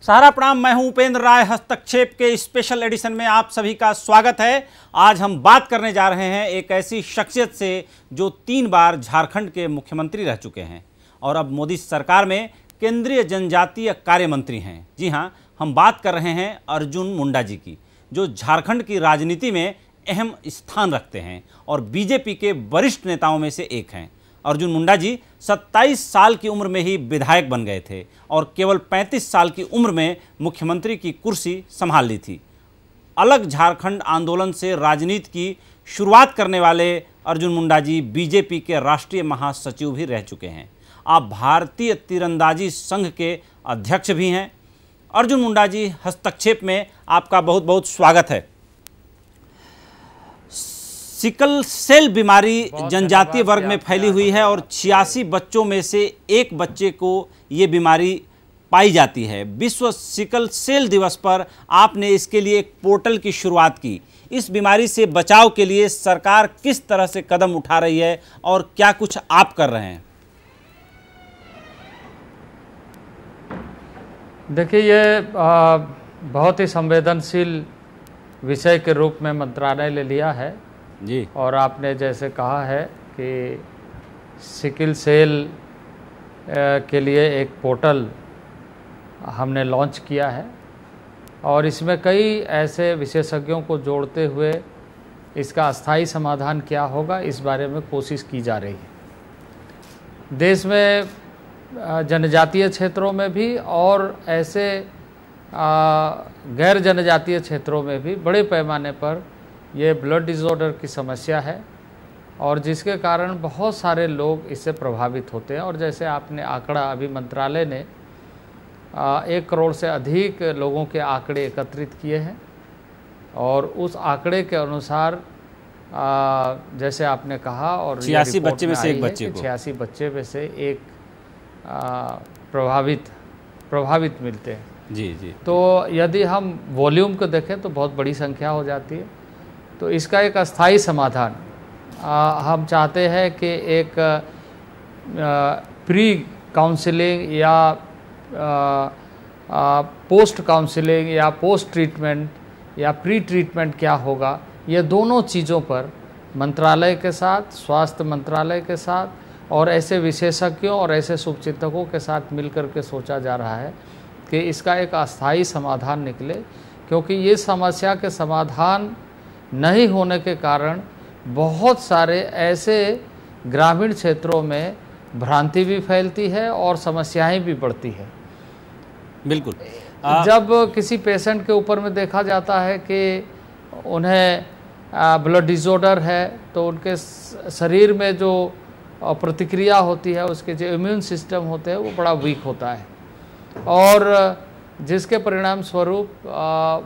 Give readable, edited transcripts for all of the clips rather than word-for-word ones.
सारा प्रणाम। मैं हूं उपेंद्र राय। हस्तक्षेप के स्पेशल एडिशन में आप सभी का स्वागत है। आज हम बात करने जा रहे हैं एक ऐसी शख्सियत से जो 3 बार झारखंड के मुख्यमंत्री रह चुके हैं और अब मोदी सरकार में केंद्रीय जनजातीय कार्य मंत्री हैं। जी हां, हम बात कर रहे हैं अर्जुन मुंडा जी की, जो झारखंड की राजनीति में अहम स्थान रखते हैं और बीजेपी के वरिष्ठ नेताओं में से एक हैं। अर्जुन मुंडा जी 27 साल की उम्र में ही विधायक बन गए थे और केवल 35 साल की उम्र में मुख्यमंत्री की कुर्सी संभाल ली थी। अलग झारखंड आंदोलन से राजनीति की शुरुआत करने वाले अर्जुन मुंडा जी बीजेपी के राष्ट्रीय महासचिव भी रह चुके हैं। आप भारतीय तीरंदाजी संघ के अध्यक्ष भी हैं। अर्जुन मुंडा जी, हस्तक्षेप में आपका बहुत बहुत स्वागत है। सिकल सेल बीमारी जनजातीय वर्ग में फैली हुई है और 86 बच्चों में से एक बच्चे को ये बीमारी पाई जाती है। विश्व सिकल सेल दिवस पर आपने इसके लिए एक पोर्टल की शुरुआत की। इस बीमारी से बचाव के लिए सरकार किस तरह से कदम उठा रही है और क्या कुछ आप कर रहे हैं? देखिए, ये बहुत ही संवेदनशील विषय के रूप में मंत्रालय ने लिया है जी। और आपने जैसे कहा है कि सिकल सेल के लिए एक पोर्टल हमने लॉन्च किया है और इसमें कई ऐसे विशेषज्ञों को जोड़ते हुए इसका अस्थायी समाधान क्या होगा इस बारे में कोशिश की जा रही है। देश में जनजातीय क्षेत्रों में भी और ऐसे गैर जनजातीय क्षेत्रों में भी बड़े पैमाने पर ये ब्लड डिसऑर्डर की समस्या है और जिसके कारण बहुत सारे लोग इससे प्रभावित होते हैं। और जैसे आपने आंकड़ा, अभी मंत्रालय ने 1 करोड़ से अधिक लोगों के आंकड़े एकत्रित किए हैं और उस आंकड़े के अनुसार जैसे आपने कहा, और 86 बच्चे में से एक बच्चे को 86 बच्चे में से एक प्रभावित मिलते हैं। जी जी। तो यदि हम वॉल्यूम को देखें तो बहुत बड़ी संख्या हो जाती है। तो इसका एक अस्थायी समाधान हम चाहते हैं कि एक प्री काउंसलिंग या पोस्ट काउंसलिंग या पोस्ट ट्रीटमेंट या प्री ट्रीटमेंट क्या होगा, ये दोनों चीज़ों पर मंत्रालय के साथ, स्वास्थ्य मंत्रालय के साथ और ऐसे विशेषज्ञों और ऐसे शुभचिंतकों के साथ मिलकर के सोचा जा रहा है कि इसका एक अस्थायी समाधान निकले, क्योंकि ये समस्या के समाधान नहीं होने के कारण बहुत सारे ऐसे ग्रामीण क्षेत्रों में भ्रांति भी फैलती है और समस्याएं भी बढ़ती है। बिल्कुल। जब किसी पेशेंट के ऊपर में देखा जाता है कि उन्हें ब्लड डिसऑर्डर है तो उनके शरीर में जो प्रतिक्रिया होती है, उसके जो इम्यून सिस्टम होते हैं वो बड़ा वीक होता है और जिसके परिणाम स्वरूप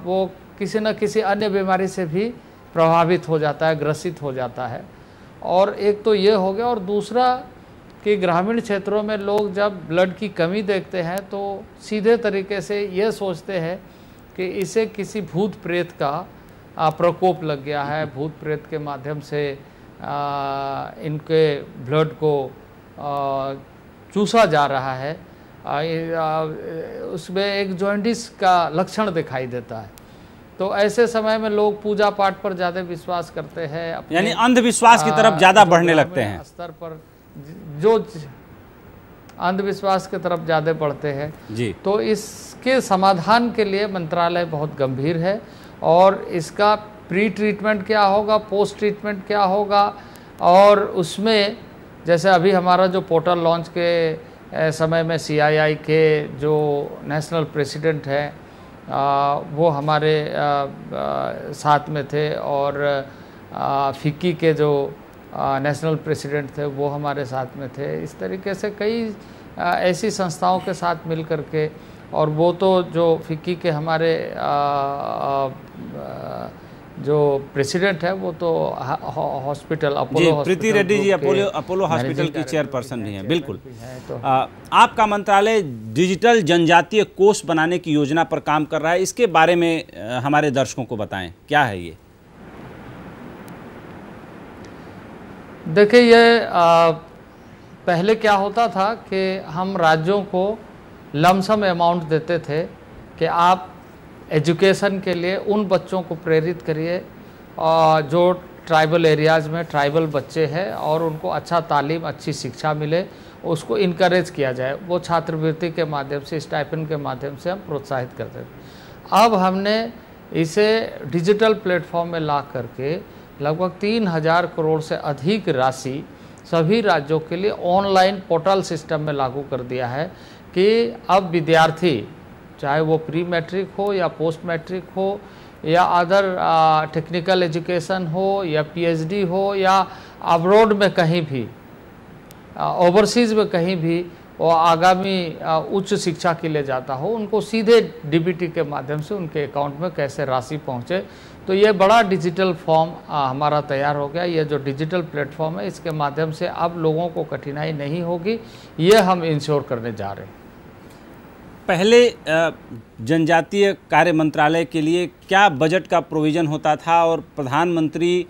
वो किसी न किसी अन्य बीमारी से भी प्रभावित हो जाता है, ग्रसित हो जाता है। और एक तो ये हो गया, और दूसरा कि ग्रामीण क्षेत्रों में लोग जब ब्लड की कमी देखते हैं तो सीधे तरीके से ये सोचते हैं कि इसे किसी भूत प्रेत का प्रकोप लग गया है, भूत प्रेत के माध्यम से इनके ब्लड को चूसा जा रहा है। उसमें एक जॉन्डिस का लक्षण दिखाई देता है। तो ऐसे समय में लोग पूजा पाठ पर ज़्यादा विश्वास करते हैं, यानी अंधविश्वास की तरफ ज़्यादा बढ़ने लगते हैं। स्तर पर जो अंधविश्वास की तरफ ज़्यादा बढ़ते हैं जी। तो इसके समाधान के लिए मंत्रालय बहुत गंभीर है और इसका प्री ट्रीटमेंट क्या होगा, पोस्ट ट्रीटमेंट क्या होगा, और उसमें जैसे अभी हमारा जो पोर्टल लॉन्च के समय में CII के जो नेशनल प्रेसिडेंट हैं वो हमारे साथ में थे और फिक्की के जो नेशनल प्रेसिडेंट थे वो हमारे साथ में थे। इस तरीके से कई ऐसी संस्थाओं के साथ मिल कर के, और वो तो जो फिक्की के हमारे जो प्रेसिडेंट है वो तो हॉस्पिटल अपोलो, प्रीति रेड्डी जी अपोलो हॉस्पिटल की चेयरपर्सन भी हैं। बिल्कुल। तो आपका मंत्रालय डिजिटल जनजातीय कोष बनाने की योजना पर काम कर रहा है, इसके बारे में हमारे दर्शकों को बताएं, क्या है ये? देखिए, ये पहले क्या होता था कि हम राज्यों को लमसम अमाउंट देते थे कि आप एजुकेशन के लिए उन बच्चों को प्रेरित करिए जो ट्राइबल एरियाज़ में ट्राइबल बच्चे हैं और उनको अच्छा तालीम, अच्छी शिक्षा मिले, उसको इनकरेज किया जाए। वो छात्रवृत्ति के माध्यम से, स्टाइपेंड के माध्यम से हम प्रोत्साहित करते थे। अब हमने इसे डिजिटल प्लेटफॉर्म में ला करके लगभग 3000 करोड़ से अधिक राशि सभी राज्यों के लिए ऑनलाइन पोर्टल सिस्टम में लागू कर दिया है कि अब विद्यार्थी, चाहे वो प्री मैट्रिक हो या पोस्ट मैट्रिक हो या अदर टेक्निकल एजुकेशन हो या पीएचडी हो या अब्रॉड में कहीं भी, ओवरसीज़ में कहीं भी वो आगामी उच्च शिक्षा के लिए जाता हो, उनको सीधे डीबीटी के माध्यम से उनके अकाउंट में कैसे राशि पहुंचे। तो ये बड़ा डिजिटल फॉर्म हमारा तैयार हो गया। ये जो डिजिटल प्लेटफॉर्म है, इसके माध्यम से अब लोगों को कठिनाई नहीं होगी, ये हम इंश्योर करने जा रहे हैं। पहले जनजातीय कार्य मंत्रालय के लिए क्या बजट का प्रोविज़न होता था और प्रधानमंत्री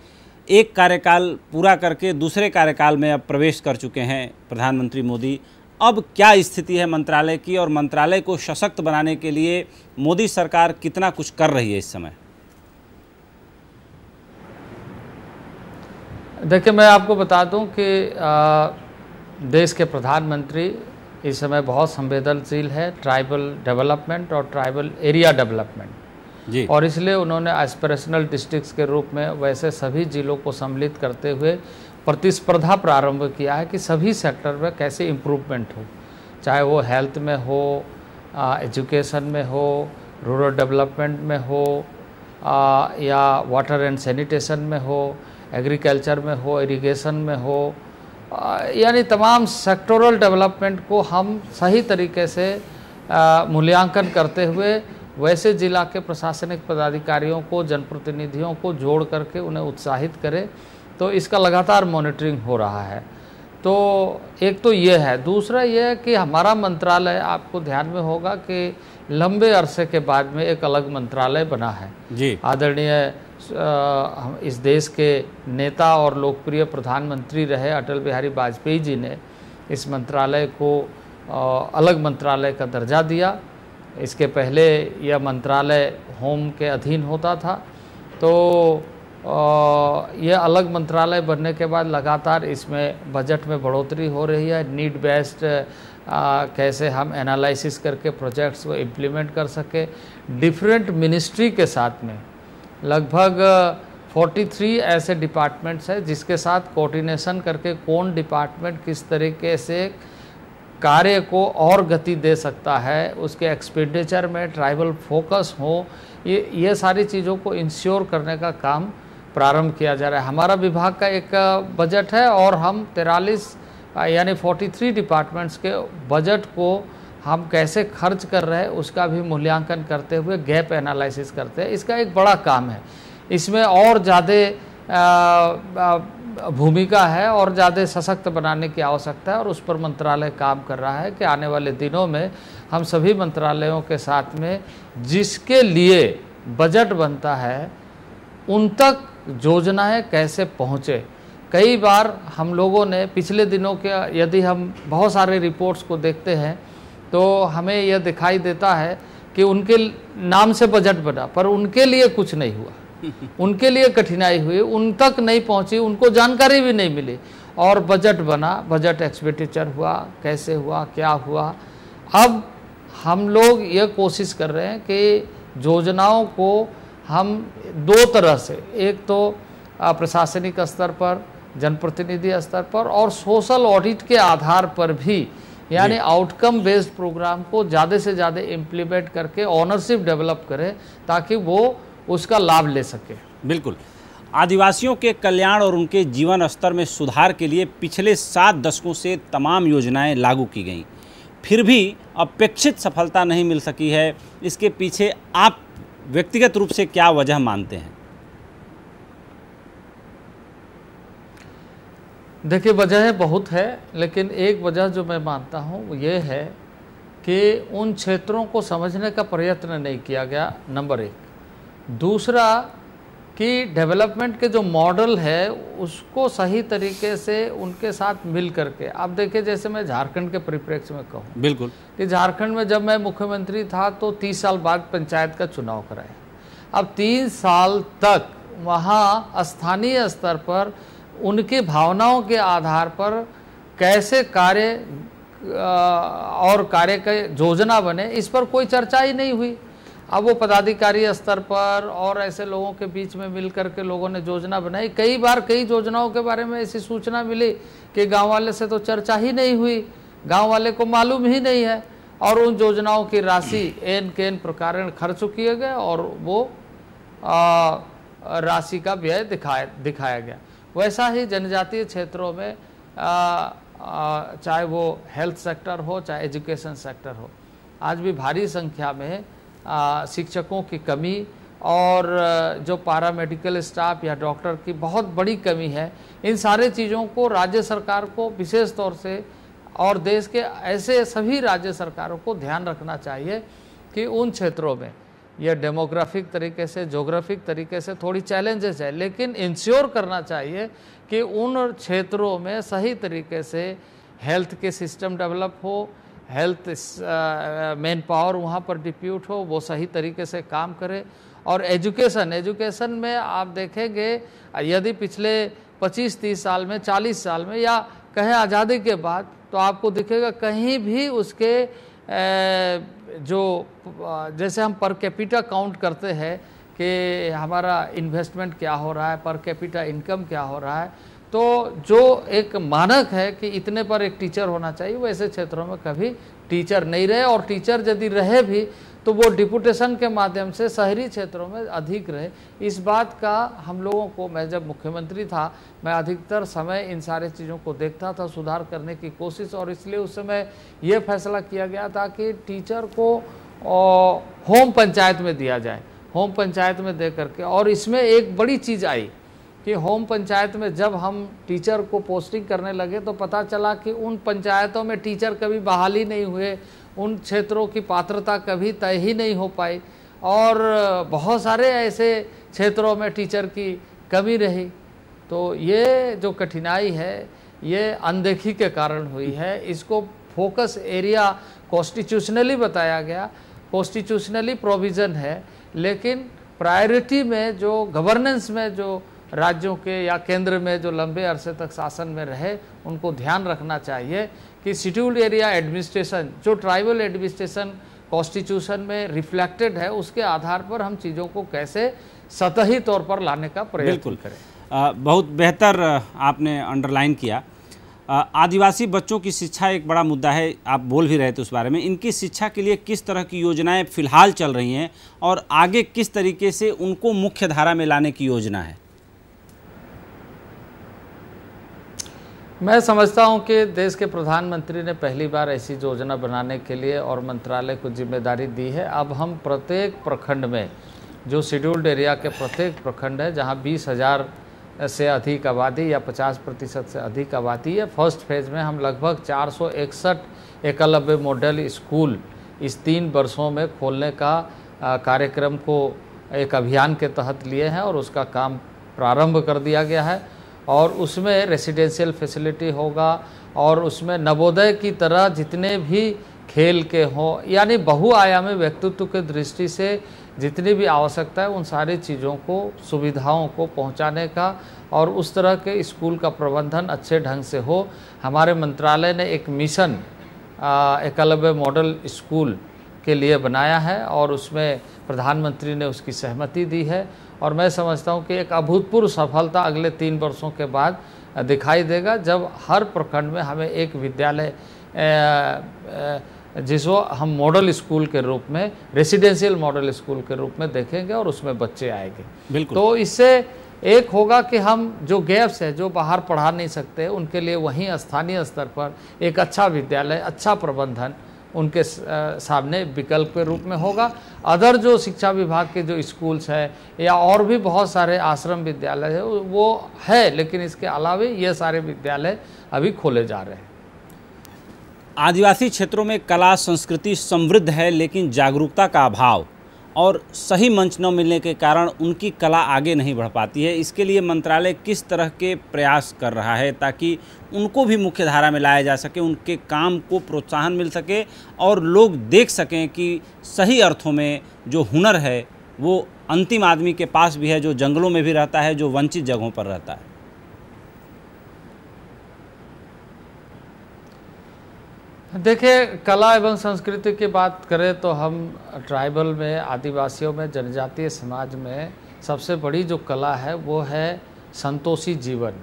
एक कार्यकाल पूरा करके दूसरे कार्यकाल में अब प्रवेश कर चुके हैं प्रधानमंत्री मोदी, अब क्या स्थिति है मंत्रालय की और मंत्रालय को सशक्त बनाने के लिए मोदी सरकार कितना कुछ कर रही है इस समय? देखिए, मैं आपको बता दूं कि देश के प्रधानमंत्री इस समय बहुत संवेदनशील है ट्राइबल डेवलपमेंट और ट्राइबल एरिया डेवलपमेंट जी, और इसलिए उन्होंने एस्पिरेशनल डिस्ट्रिक्ट्स के रूप में वैसे सभी जिलों को सम्मिलित करते हुए प्रतिस्पर्धा प्रारंभ किया है कि सभी सेक्टर में कैसे इम्प्रूवमेंट हो, चाहे वो हेल्थ में हो, एजुकेशन में हो, रूरल डेवलपमेंट में हो, या वाटर एंड सैनिटेशन में हो, एग्रीकल्चर में हो, इरिगेशन में हो, यानी तमाम सेक्टोरल डेवलपमेंट को हम सही तरीके से मूल्यांकन करते हुए वैसे जिला के प्रशासनिक पदाधिकारियों को, जनप्रतिनिधियों को जोड़ करके उन्हें उत्साहित करें। तो इसका लगातार मॉनिटरिंग हो रहा है। तो एक तो ये है, दूसरा ये है कि हमारा मंत्रालय, आपको ध्यान में होगा कि लंबे अरसे के बाद में एक अलग मंत्रालय बना है जी। आदरणीय इस देश के नेता और लोकप्रिय प्रधानमंत्री रहे अटल बिहारी वाजपेयी जी ने इस मंत्रालय को अलग मंत्रालय का दर्जा दिया। इसके पहले यह मंत्रालय होम के अधीन होता था। तो यह अलग मंत्रालय बनने के बाद लगातार इसमें बजट में बढ़ोतरी हो रही है। नीड बेस्ड कैसे हम एनालिसिस करके प्रोजेक्ट्स को इम्प्लीमेंट कर सके। डिफरेंट मिनिस्ट्री के साथ में लगभग 43 ऐसे डिपार्टमेंट्स हैं जिसके साथ कोऑर्डिनेशन करके कौन डिपार्टमेंट किस तरीके से कार्य को और गति दे सकता है, उसके एक्सपेंडिचर में ट्राइबल फोकस हो, ये सारी चीज़ों को इंश्योर करने का काम प्रारंभ किया जा रहा है। हमारा विभाग का एक बजट है और हम 43 यानी 43 डिपार्टमेंट्स के बजट को हम कैसे खर्च कर रहे हैं उसका भी मूल्यांकन करते हुए गैप एनालिसिस करते हैं। इसका एक बड़ा काम है, इसमें और ज़्यादा भूमिका है और ज़्यादा सशक्त बनाने की आवश्यकता है और उस पर मंत्रालय काम कर रहा है कि आने वाले दिनों में हम सभी मंत्रालयों के साथ में जिसके लिए बजट बनता है उन तक योजनाएं कैसे पहुँचे। कई बार हम लोगों ने पिछले दिनों के, यदि हम बहुत सारे रिपोर्ट्स को देखते हैं तो हमें यह दिखाई देता है कि उनके नाम से बजट बना पर उनके लिए कुछ नहीं हुआ, उनके लिए कठिनाई हुई, उन तक नहीं पहुंची, उनको जानकारी भी नहीं मिली और बजट बना, बजट एक्सपेंडिचर हुआ, कैसे हुआ, क्या हुआ। अब हम लोग ये कोशिश कर रहे हैं कि योजनाओं को हम दो तरह से, एक तो प्रशासनिक स्तर पर, जनप्रतिनिधि स्तर पर और सोशल ऑडिट के आधार पर भी, यानी आउटकम बेस्ड प्रोग्राम को ज़्यादा से ज़्यादा इम्प्लीमेंट करके ऑनरशिप डेवलप करें ताकि वो उसका लाभ ले सके। बिल्कुल। आदिवासियों के कल्याण और उनके जीवन स्तर में सुधार के लिए पिछले 7 दशकों से तमाम योजनाएं लागू की गईं, फिर भी अपेक्षित सफलता नहीं मिल सकी है। इसके पीछे आप व्यक्तिगत रूप से क्या वजह मानते हैं? देखिए, वजहें बहुत है, लेकिन एक वजह जो मैं मानता हूँ वो ये है कि उन क्षेत्रों को समझने का प्रयत्न नहीं किया गया, नंबर एक। दूसरा, कि डेवलपमेंट के जो मॉडल है उसको सही तरीके से उनके साथ मिल करके, अब देखिए जैसे मैं झारखंड के परिप्रेक्ष्य में कहूँ, बिल्कुल, कि झारखंड में जब मैं मुख्यमंत्री था तो 30 साल बाद पंचायत का चुनाव कराया। अब 3 साल तक वहाँ स्थानीय स्तर पर उनकी भावनाओं के आधार पर कैसे कार्य और कार्य का योजना बने, इस पर कोई चर्चा ही नहीं हुई। अब वो पदाधिकारी स्तर पर और ऐसे लोगों के बीच में मिलकर के लोगों ने योजना बनाई। कई बार कई योजनाओं के बारे में ऐसी सूचना मिली कि गांव वाले से तो चर्चा ही नहीं हुई, गांव वाले को मालूम ही नहीं है, और उन योजनाओं की राशि एन के एन प्रकार खर्च किए गए और वो राशि का व्यय दिखाया गया। वैसा ही जनजातीय क्षेत्रों में चाहे वो हेल्थ सेक्टर हो चाहे एजुकेशन सेक्टर हो, आज भी भारी संख्या में शिक्षकों की कमी और जो पैरामेडिकल स्टाफ या डॉक्टर की बहुत बड़ी कमी है। इन सारे चीज़ों को राज्य सरकार को विशेष तौर से और देश के ऐसे सभी राज्य सरकारों को ध्यान रखना चाहिए कि उन क्षेत्रों में ये डेमोग्राफिक तरीके से, जोग्राफिक तरीके से थोड़ी चैलेंजेस है, लेकिन इंश्योर करना चाहिए कि उन क्षेत्रों में सही तरीके से हेल्थ के सिस्टम डेवलप हो, हेल्थ मैन पावर वहाँ पर डिप्यूट हो, वो सही तरीके से काम करे। और एजुकेशन में आप देखेंगे यदि पिछले 25-30 साल में, 40 साल में या कहें आज़ादी के बाद, तो आपको दिखेगा कहीं भी उसके जो जैसे हम पर कैपिटा काउंट करते हैं कि हमारा इन्वेस्टमेंट क्या हो रहा है, पर कैपिटा इनकम क्या हो रहा है, तो जो एक मानक है कि इतने पर एक टीचर होना चाहिए, वैसे क्षेत्रों में कभी टीचर नहीं रहे, और टीचर यदि रहे भी तो वो डिपुटेशन के माध्यम से शहरी क्षेत्रों में अधिक रहे। इस बात का हम लोगों को, मैं जब मुख्यमंत्री था, मैं अधिकतर समय इन सारे चीज़ों को देखता था, सुधार करने की कोशिश, और इसलिए उस समय ये फैसला किया गया था कि टीचर को होम पंचायत में दिया जाए, होम पंचायत में दे करके। और इसमें एक बड़ी चीज़ आई कि होम पंचायत में जब हम टीचर को पोस्टिंग करने लगे तो पता चला कि उन पंचायतों में टीचर कभी बहाल ही नहीं हुए, उन क्षेत्रों की पात्रता कभी तय ही नहीं हो पाई, और बहुत सारे ऐसे क्षेत्रों में टीचर की कमी रही। तो ये जो कठिनाई है ये अनदेखी के कारण हुई है। इसको फोकस एरिया कॉन्स्टिट्यूशनली बताया गया, कॉन्स्टिट्यूशनली प्रोविज़न है, लेकिन प्रायोरिटी में जो गवर्नेंस में जो राज्यों के या केंद्र में जो लंबे अरसे तक शासन में रहे, उनको ध्यान रखना चाहिए कि शेड्यूल्ड एरिया एडमिनिस्ट्रेशन, जो ट्राइबल एडमिनिस्ट्रेशन कॉन्स्टिट्यूशन में रिफ्लेक्टेड है, उसके आधार पर हम चीज़ों को कैसे सतही तौर पर लाने का प्रयत्न करें। बहुत बेहतर आपने अंडरलाइन किया। आदिवासी बच्चों की शिक्षा एक बड़ा मुद्दा है, आप बोल भी रहे थे उस बारे में। इनकी शिक्षा के लिए किस तरह की योजनाएं फिलहाल चल रही हैं और आगे किस तरीके से उनको मुख्य धारा में लाने की योजना है? मैं समझता हूं कि देश के प्रधानमंत्री ने पहली बार ऐसी योजना बनाने के लिए और मंत्रालय को जिम्मेदारी दी है। अब हम प्रत्येक प्रखंड में, जो शेड्यूल्ड एरिया के प्रत्येक प्रखंड है जहां 20,000 से अधिक आबादी या 50% से अधिक आबादी है, फर्स्ट फेज़ में हम लगभग 461 एकलव्य मॉडल स्कूल इस 3 वर्षों में खोलने का कार्यक्रम को एक अभियान के तहत लिए हैं, और उसका काम प्रारंभ कर दिया गया है। और उसमें रेसिडेंशियल फैसिलिटी होगा, और उसमें नवोदय की तरह जितने भी खेल के हों, यानी बहुआयामी व्यक्तित्व के दृष्टि से जितनी भी आवश्यकता है उन सारी चीज़ों को, सुविधाओं को पहुंचाने का, और उस तरह के स्कूल का प्रबंधन अच्छे ढंग से हो। हमारे मंत्रालय ने एक मिशन एकलव्य मॉडल स्कूल के लिए बनाया है, और उसमें प्रधानमंत्री ने उसकी सहमति दी है, और मैं समझता हूं कि एक अभूतपूर्व सफलता अगले 3 वर्षों के बाद दिखाई देगा, जब हर प्रखंड में हमें एक विद्यालय जिसको हम मॉडल स्कूल के रूप में, रेसिडेंशियल मॉडल स्कूल के रूप में देखेंगे, और उसमें बच्चे आएंगे। बिल्कुल। तो इससे एक होगा कि हम जो गैप्स है, जो बाहर पढ़ा नहीं सकते, उनके लिए वहीं स्थानीय स्तर पर एक अच्छा विद्यालय, अच्छा प्रबंधन उनके सामने विकल्प के रूप में होगा। अदर जो शिक्षा विभाग के जो स्कूल्स है या और भी बहुत सारे आश्रम विद्यालय है वो है, लेकिन इसके अलावा ये सारे विद्यालय अभी खोले जा रहे हैं। आदिवासी क्षेत्रों में कला संस्कृति समृद्ध है, लेकिन जागरूकता का अभाव और सही मंच न मिलने के कारण उनकी कला आगे नहीं बढ़ पाती है। इसके लिए मंत्रालय किस तरह के प्रयास कर रहा है ताकि उनको भी मुख्य धारा में लाया जा सके, उनके काम को प्रोत्साहन मिल सके और लोग देख सकें कि सही अर्थों में जो हुनर है वो अंतिम आदमी के पास भी है, जो जंगलों में भी रहता है, जो वंचित जगहों पर रहता है? देखिए, कला एवं संस्कृति की बात करें तो हम ट्राइबल में, आदिवासियों में, जनजातीय समाज में सबसे बड़ी जो कला है वो है संतोषी जीवन,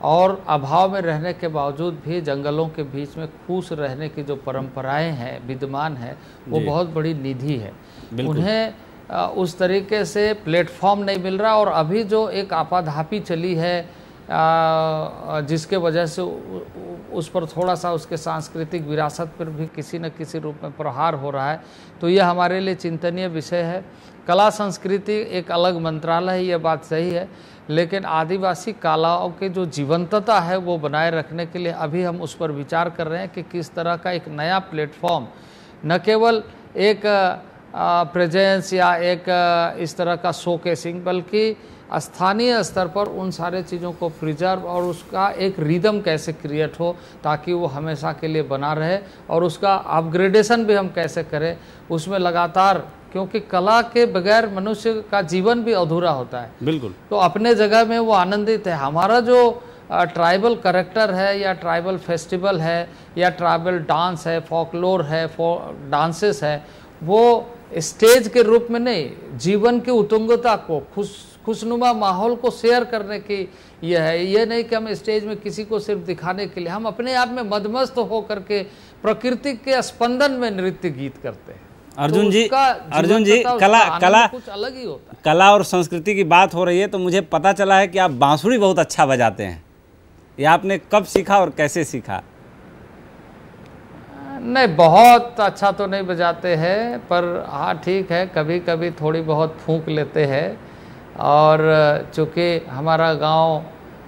और अभाव में रहने के बावजूद भी जंगलों के बीच में खुश रहने की जो परंपराएं हैं, विद्यमान है, वो बहुत बड़ी निधि है। उन्हें उस तरीके से प्लेटफॉर्म नहीं मिल रहा, और अभी जो एक आपाधापी चली है जिसके वजह से उस पर थोड़ा सा उसके सांस्कृतिक विरासत पर भी किसी न किसी रूप में प्रहार हो रहा है, तो यह हमारे लिए चिंतनीय विषय है। कला संस्कृति एक अलग मंत्रालय है, ये बात सही है, लेकिन आदिवासी कलाओं की जो जीवंतता है वो बनाए रखने के लिए अभी हम उस पर विचार कर रहे हैं कि किस तरह का एक नया प्लेटफॉर्म, न केवल एक प्रेजेंस या एक इस तरह का शोकेसिंग, बल्कि स्थानीय स्तर पर उन सारे चीज़ों को प्रिजर्व और उसका एक रिदम कैसे क्रिएट हो ताकि वो हमेशा के लिए बना रहे, और उसका अपग्रेडेशन भी हम कैसे करें उसमें लगातार, क्योंकि कला के बगैर मनुष्य का जीवन भी अधूरा होता है। बिल्कुल। तो अपने जगह में वो आनंदित है। हमारा जो ट्राइबल करेक्टर है या ट्राइबल फेस्टिवल है या ट्राइबल डांस है, फोकलोर है, डांसेस है, वो स्टेज के रूप में नहीं, जीवन की उतुंगता को, खुशनुमा माहौल को शेयर करने की यह है। ये नहीं कि हम स्टेज में किसी को सिर्फ दिखाने के लिए, हम अपने आप में मदमस्त हो करके प्रकृति के स्पंदन में नृत्य गीत करते हैं। अर्जुन जी, कला कुछ अलग ही होता है। कला और संस्कृति की बात हो रही है तो मुझे पता चला है कि आप बांसुरी बहुत अच्छा बजाते हैं। ये आपने कब सीखा और कैसे सीखा? नहीं, बहुत अच्छा तो नहीं बजाते हैं, पर हाँ ठीक है, कभी कभी थोड़ी बहुत फूंक लेते हैं। और चूँकि हमारा गांव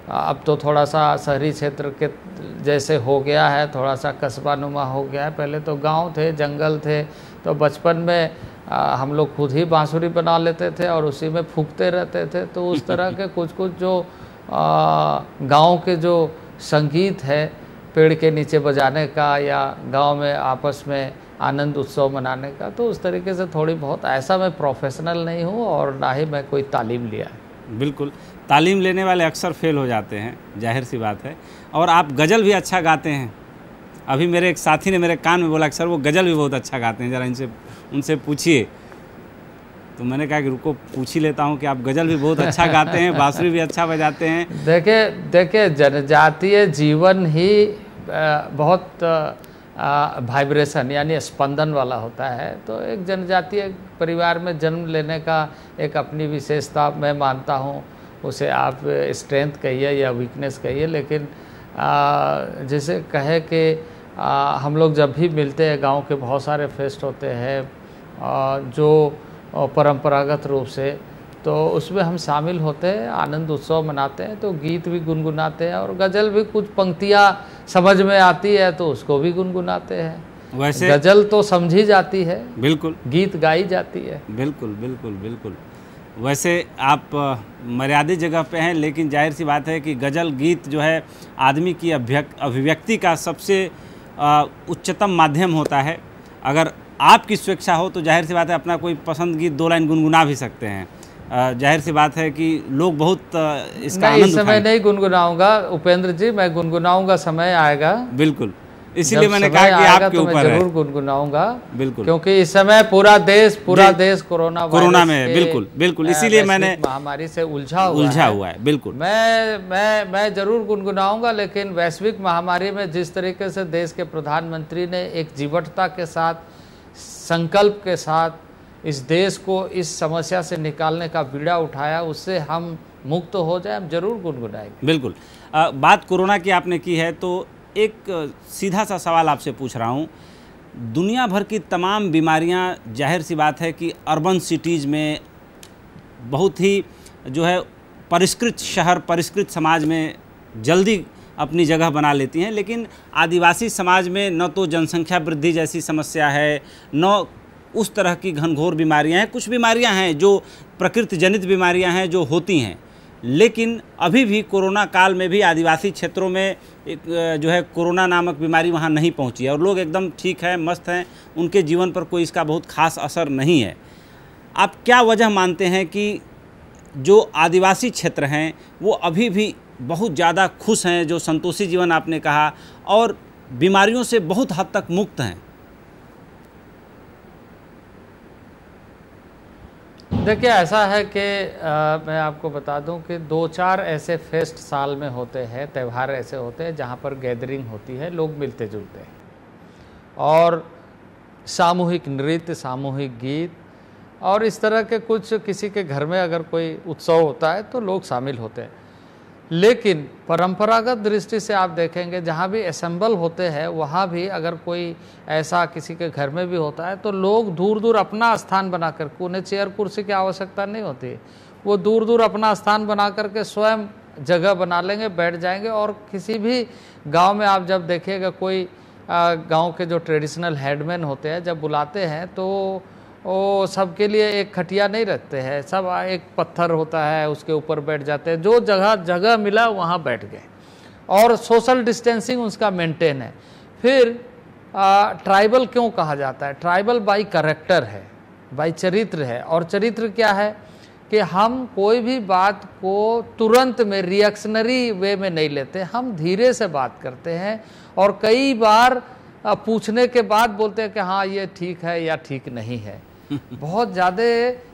अब तो थोड़ा सा शहरी क्षेत्र के जैसे हो गया है, थोड़ा सा कस्बा नुमा हो गया है। पहले तो गांव थे, जंगल थे, तो बचपन में हम लोग खुद ही बांसुरी बना लेते थे और उसी में फूंकते रहते थे। तो उस तरह के कुछ कुछ जो गांव के जो संगीत है, पेड़ के नीचे बजाने का या गांव में आपस में आनंद उत्सव मनाने का, तो उस तरीके से थोड़ी बहुत, ऐसा मैं प्रोफेशनल नहीं हूँ और ना ही मैं कोई तालीम लिया है। बिल्कुल, तालीम लेने वाले अक्सर फेल हो जाते हैं, जाहिर सी बात है। और आप गज़ल भी अच्छा गाते हैं। अभी मेरे एक साथी ने मेरे कान में बोला कि सर वो गज़ल भी बहुत अच्छा गाते हैं, ज़रा उनसे पूछिए। तो मैंने कहा कि रुको पूछ ही लेता हूँ कि आप गज़ल भी बहुत अच्छा गाते हैं, बांसुरी भी अच्छा बजाते हैं। देखिए जनजातीय जीवन ही बहुत वाइब्रेशन यानी स्पंदन वाला होता है। तो एक जनजातीय परिवार में जन्म लेने का एक अपनी विशेषता मैं मानता हूँ। उसे आप स्ट्रेंथ कहिए या वीकनेस कहिए, लेकिन जैसे कहे कि हम लोग जब भी मिलते हैं, गांव के बहुत सारे फेस्ट होते हैं जो परंपरागत रूप से, तो उसमें हम शामिल होते हैं, आनंद उत्सव मनाते हैं, तो गीत भी गुनगुनाते हैं और गज़ल भी कुछ पंक्तियाँ समझ में आती है तो उसको भी गुनगुनाते हैं। वैसे गज़ल तो समझी जाती है, बिल्कुल, गीत गाई जाती है। बिल्कुल बिल्कुल बिल्कुल। वैसे आप मर्यादित जगह पे हैं, लेकिन जाहिर सी बात है कि गज़ल गीत जो है आदमी की अभिव्यक्ति का सबसे उच्चतम माध्यम होता है। अगर आपकी स्वेच्छा हो तो जाहिर सी बात है अपना कोई पसंद गीत 2 लाइन गुनगुना भी सकते हैं। जाहिर सी बात है कि लोग बहुत इसका आनंद उठाएंगे। समय नहीं गुनगुनाऊंगा उपेंद्र जी, मैं गुनगुनाऊंगा, समय आएगा। बिल्कुल, इसीलिए मैंने कहा कि आपके ऊपर है। जरूर गुनगुनाऊंगा, बिल्कुल, क्योंकि इस समय पूरा देश कोरोना में है। बिल्कुल बिल्कुल, इसीलिए मैंने महामारी से उलझा हुआ है। बिल्कुल, मैं जरूर गुनगुनाऊंगा, लेकिन वैश्विक महामारी में जिस तरीके से देश के प्रधानमंत्री ने एक जीवटता के साथ, संकल्प के साथ इस देश को इस समस्या से निकालने का बीड़ा उठाया, उससे हम मुक्त हो जाए, हम जरूर गुनगुनाएंगे। बिल्कुल। बात कोरोना की आपने की है तो एक सीधा सा सवाल आपसे पूछ रहा हूँ। दुनिया भर की तमाम बीमारियाँ जाहिर सी बात है कि अर्बन सिटीज़ में बहुत ही जो है परिष्कृत शहर, परिष्कृत समाज में जल्दी अपनी जगह बना लेती हैं, लेकिन आदिवासी समाज में न तो जनसंख्या वृद्धि जैसी समस्या है, न उस तरह की घनघोर बीमारियां हैं। कुछ बीमारियां हैं जो प्रकृति जनित बीमारियां हैं जो होती हैं, लेकिन अभी भी कोरोना काल में भी आदिवासी क्षेत्रों में जो है कोरोना नामक बीमारी वहाँ नहीं पहुँची है और लोग एकदम ठीक हैं, मस्त हैं, उनके जीवन पर कोई इसका बहुत खास असर नहीं है। आप क्या वजह मानते हैं कि जो आदिवासी क्षेत्र हैं वो अभी भी बहुत ज़्यादा खुश हैं, जो संतोषी जीवन आपने कहा, और बीमारियों से बहुत हद तक मुक्त हैं? देखिए, ऐसा है कि मैं आपको बता दूं कि 2-4 ऐसे फेस्ट साल में होते हैं, त्यौहार ऐसे होते हैं जहां पर गैदरिंग होती है, लोग मिलते जुलते हैं और सामूहिक नृत्य, सामूहिक गीत और इस तरह के कुछ, किसी के घर में अगर कोई उत्सव होता है तो लोग शामिल होते हैं। लेकिन परंपरागत दृष्टि से आप देखेंगे जहाँ भी असेंबल होते हैं वहाँ भी अगर कोई ऐसा किसी के घर में भी होता है तो लोग दूर दूर अपना स्थान बना कर, उन्हें चेयर कुर्सी की आवश्यकता नहीं होती, वो दूर दूर अपना स्थान बना करके स्वयं जगह बना लेंगे, बैठ जाएंगे। और किसी भी गांव में आप जब देखिएगा कोई गांव के जो ट्रेडिशनल हेडमैन होते हैं जब बुलाते हैं तो वो सबके लिए एक खटिया नहीं रखते हैं, सब एक पत्थर होता है उसके ऊपर बैठ जाते हैं, जो जगह मिला वहाँ बैठ गए और सोशल डिस्टेंसिंग उसका मेंटेन है। फिर ट्राइबल क्यों कहा जाता है? ट्राइबल बाई कैरेक्टर है, बाई चरित्र है। और चरित्र क्या है कि हम कोई भी बात को तुरंत में रिएक्शनरी वे में नहीं लेते, हम धीरे से बात करते हैं और कई बार पूछने के बाद बोलते हैं कि हाँ ये ठीक है या ठीक नहीं है। बहुत ज़्यादा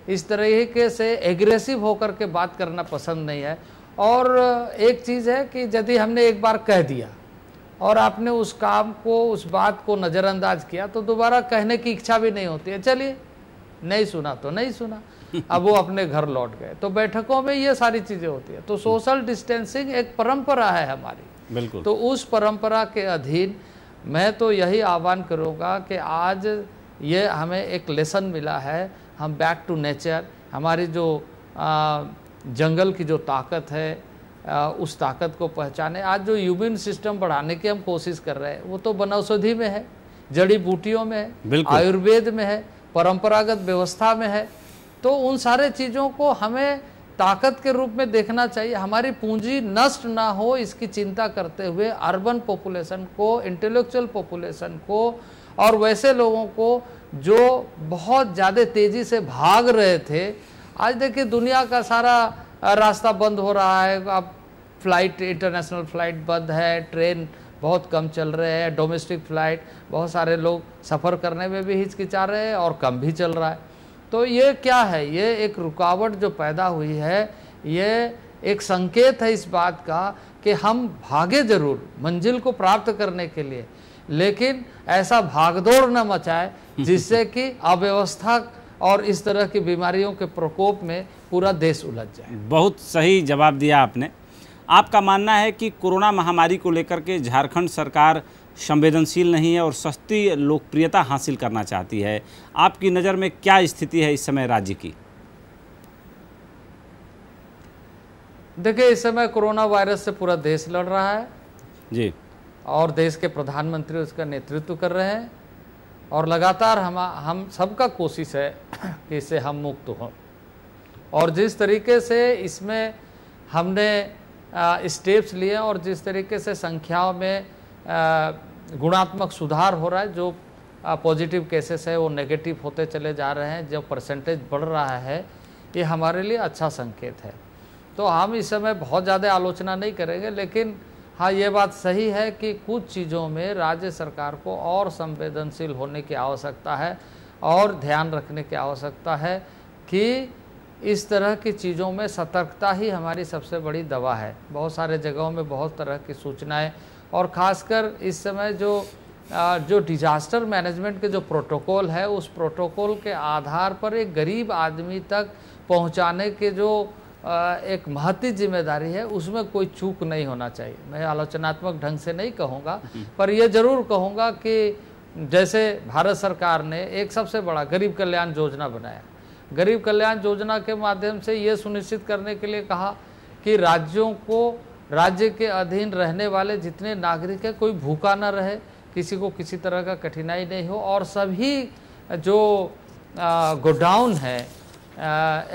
इस तरीके से एग्रेसिव होकर के बात करना पसंद नहीं है। और एक चीज़ है कि यदि हमने एक बार कह दिया और आपने उस काम को, उस बात को नज़रअंदाज किया तो दोबारा कहने की इच्छा भी नहीं होती है, चलिए नहीं सुना तो नहीं सुना, अब वो अपने घर लौट गए। तो बैठकों में ये सारी चीज़ें होती है। तो सोशल डिस्टेंसिंग एक परंपरा है हमारी, बिल्कुल। तो उस परंपरा के अधीन मैं तो यही आह्वान करूँगा कि आज ये हमें एक लेसन मिला है, हम बैक टू नेचर, हमारी जो जंगल की जो ताकत है उस ताकत को पहचाने। आज जो इम्यून सिस्टम बढ़ाने की हम कोशिश कर रहे हैं वो तो वनौषधि में है, जड़ी बूटियों में है, आयुर्वेद में है, परंपरागत व्यवस्था में है। तो उन सारे चीज़ों को हमें ताकत के रूप में देखना चाहिए। हमारी पूंजी नष्ट ना हो इसकी चिंता करते हुए अर्बन पॉपुलेशन को, इंटेलेक्चुअल पॉपुलेशन को और वैसे लोगों को जो बहुत ज़्यादा तेज़ी से भाग रहे थे, आज देखिए दुनिया का सारा रास्ता बंद हो रहा है। अब फ्लाइट, इंटरनेशनल फ्लाइट बंद है, ट्रेन बहुत कम चल रहे हैं, डोमेस्टिक फ्लाइट, बहुत सारे लोग सफ़र करने में भी हिचकिचा रहे हैं और कम भी चल रहा है। तो ये क्या है? ये एक रुकावट जो पैदा हुई है, ये एक संकेत है इस बात का कि हम भागे जरूर मंजिल को प्राप्त करने के लिए, लेकिन ऐसा भागदौड़ न मचाए जिससे कि अव्यवस्था और इस तरह की बीमारियों के प्रकोप में पूरा देश उलझ जाए। बहुत सही जवाब दिया आपने। आपका मानना है कि कोरोना महामारी को लेकर के झारखंड सरकार संवेदनशील नहीं है और सस्ती लोकप्रियता हासिल करना चाहती है। आपकी नज़र में क्या स्थिति है इस समय राज्य की? देखिए, इस समय कोरोना वायरस से पूरा देश लड़ रहा है जी, और देश के प्रधानमंत्री उसका नेतृत्व कर रहे हैं और लगातार हम सबका कोशिश है कि इससे हम मुक्त हों। और जिस तरीके से इसमें हमने स्टेप्स लिए और जिस तरीके से संख्याओं में गुणात्मक सुधार हो रहा है, जो पॉजिटिव केसेस है वो नेगेटिव होते चले जा रहे हैं, जो परसेंटेज बढ़ रहा है, ये हमारे लिए अच्छा संकेत है। तो हम इस समय बहुत ज़्यादा आलोचना नहीं करेंगे, लेकिन हाँ ये बात सही है कि कुछ चीज़ों में राज्य सरकार को और संवेदनशील होने की आवश्यकता है और ध्यान रखने की आवश्यकता है कि इस तरह की चीज़ों में सतर्कता ही हमारी सबसे बड़ी दवा है। बहुत सारे जगहों में बहुत तरह की सूचनाएं और ख़ासकर इस समय जो डिजास्टर मैनेजमेंट के जो प्रोटोकॉल है, उस प्रोटोकॉल के आधार पर एक गरीब आदमी तक पहुंचाने के जो एक महती जिम्मेदारी है, उसमें कोई चूक नहीं होना चाहिए। मैं आलोचनात्मक ढंग से नहीं कहूँगा, पर यह ज़रूर कहूँगा कि जैसे भारत सरकार ने एक सबसे बड़ा गरीब कल्याण योजना बनाया, गरीब कल्याण योजना के माध्यम से ये सुनिश्चित करने के लिए कहा कि राज्यों को, राज्य के अधीन रहने वाले जितने नागरिक हैं, कोई भूखा न रहे, किसी को किसी तरह का कठिनाई नहीं हो और सभी जो गोडाउन है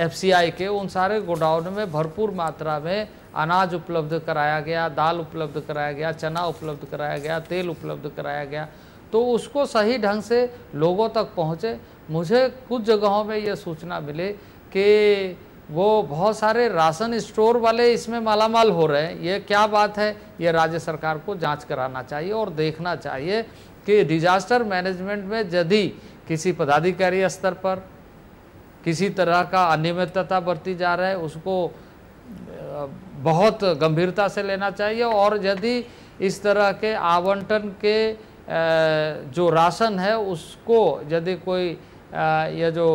FCI के, उन सारे गोडाउन में भरपूर मात्रा में अनाज उपलब्ध कराया गया, दाल उपलब्ध कराया गया, चना उपलब्ध कराया गया, तेल उपलब्ध कराया गया, तो उसको सही ढंग से लोगों तक पहुँचे। मुझे कुछ जगहों में ये सूचना मिले कि वो बहुत सारे राशन स्टोर वाले इसमें मालामाल हो रहे हैं। ये क्या बात है? ये राज्य सरकार को जांच कराना चाहिए और देखना चाहिए कि डिजास्टर मैनेजमेंट में यदि किसी पदाधिकारी स्तर पर किसी तरह का अनियमितता बरती जा रहा है, उसको बहुत गंभीरता से लेना चाहिए। और यदि इस तरह के आवंटन के जो राशन है उसको यदि कोई ये जो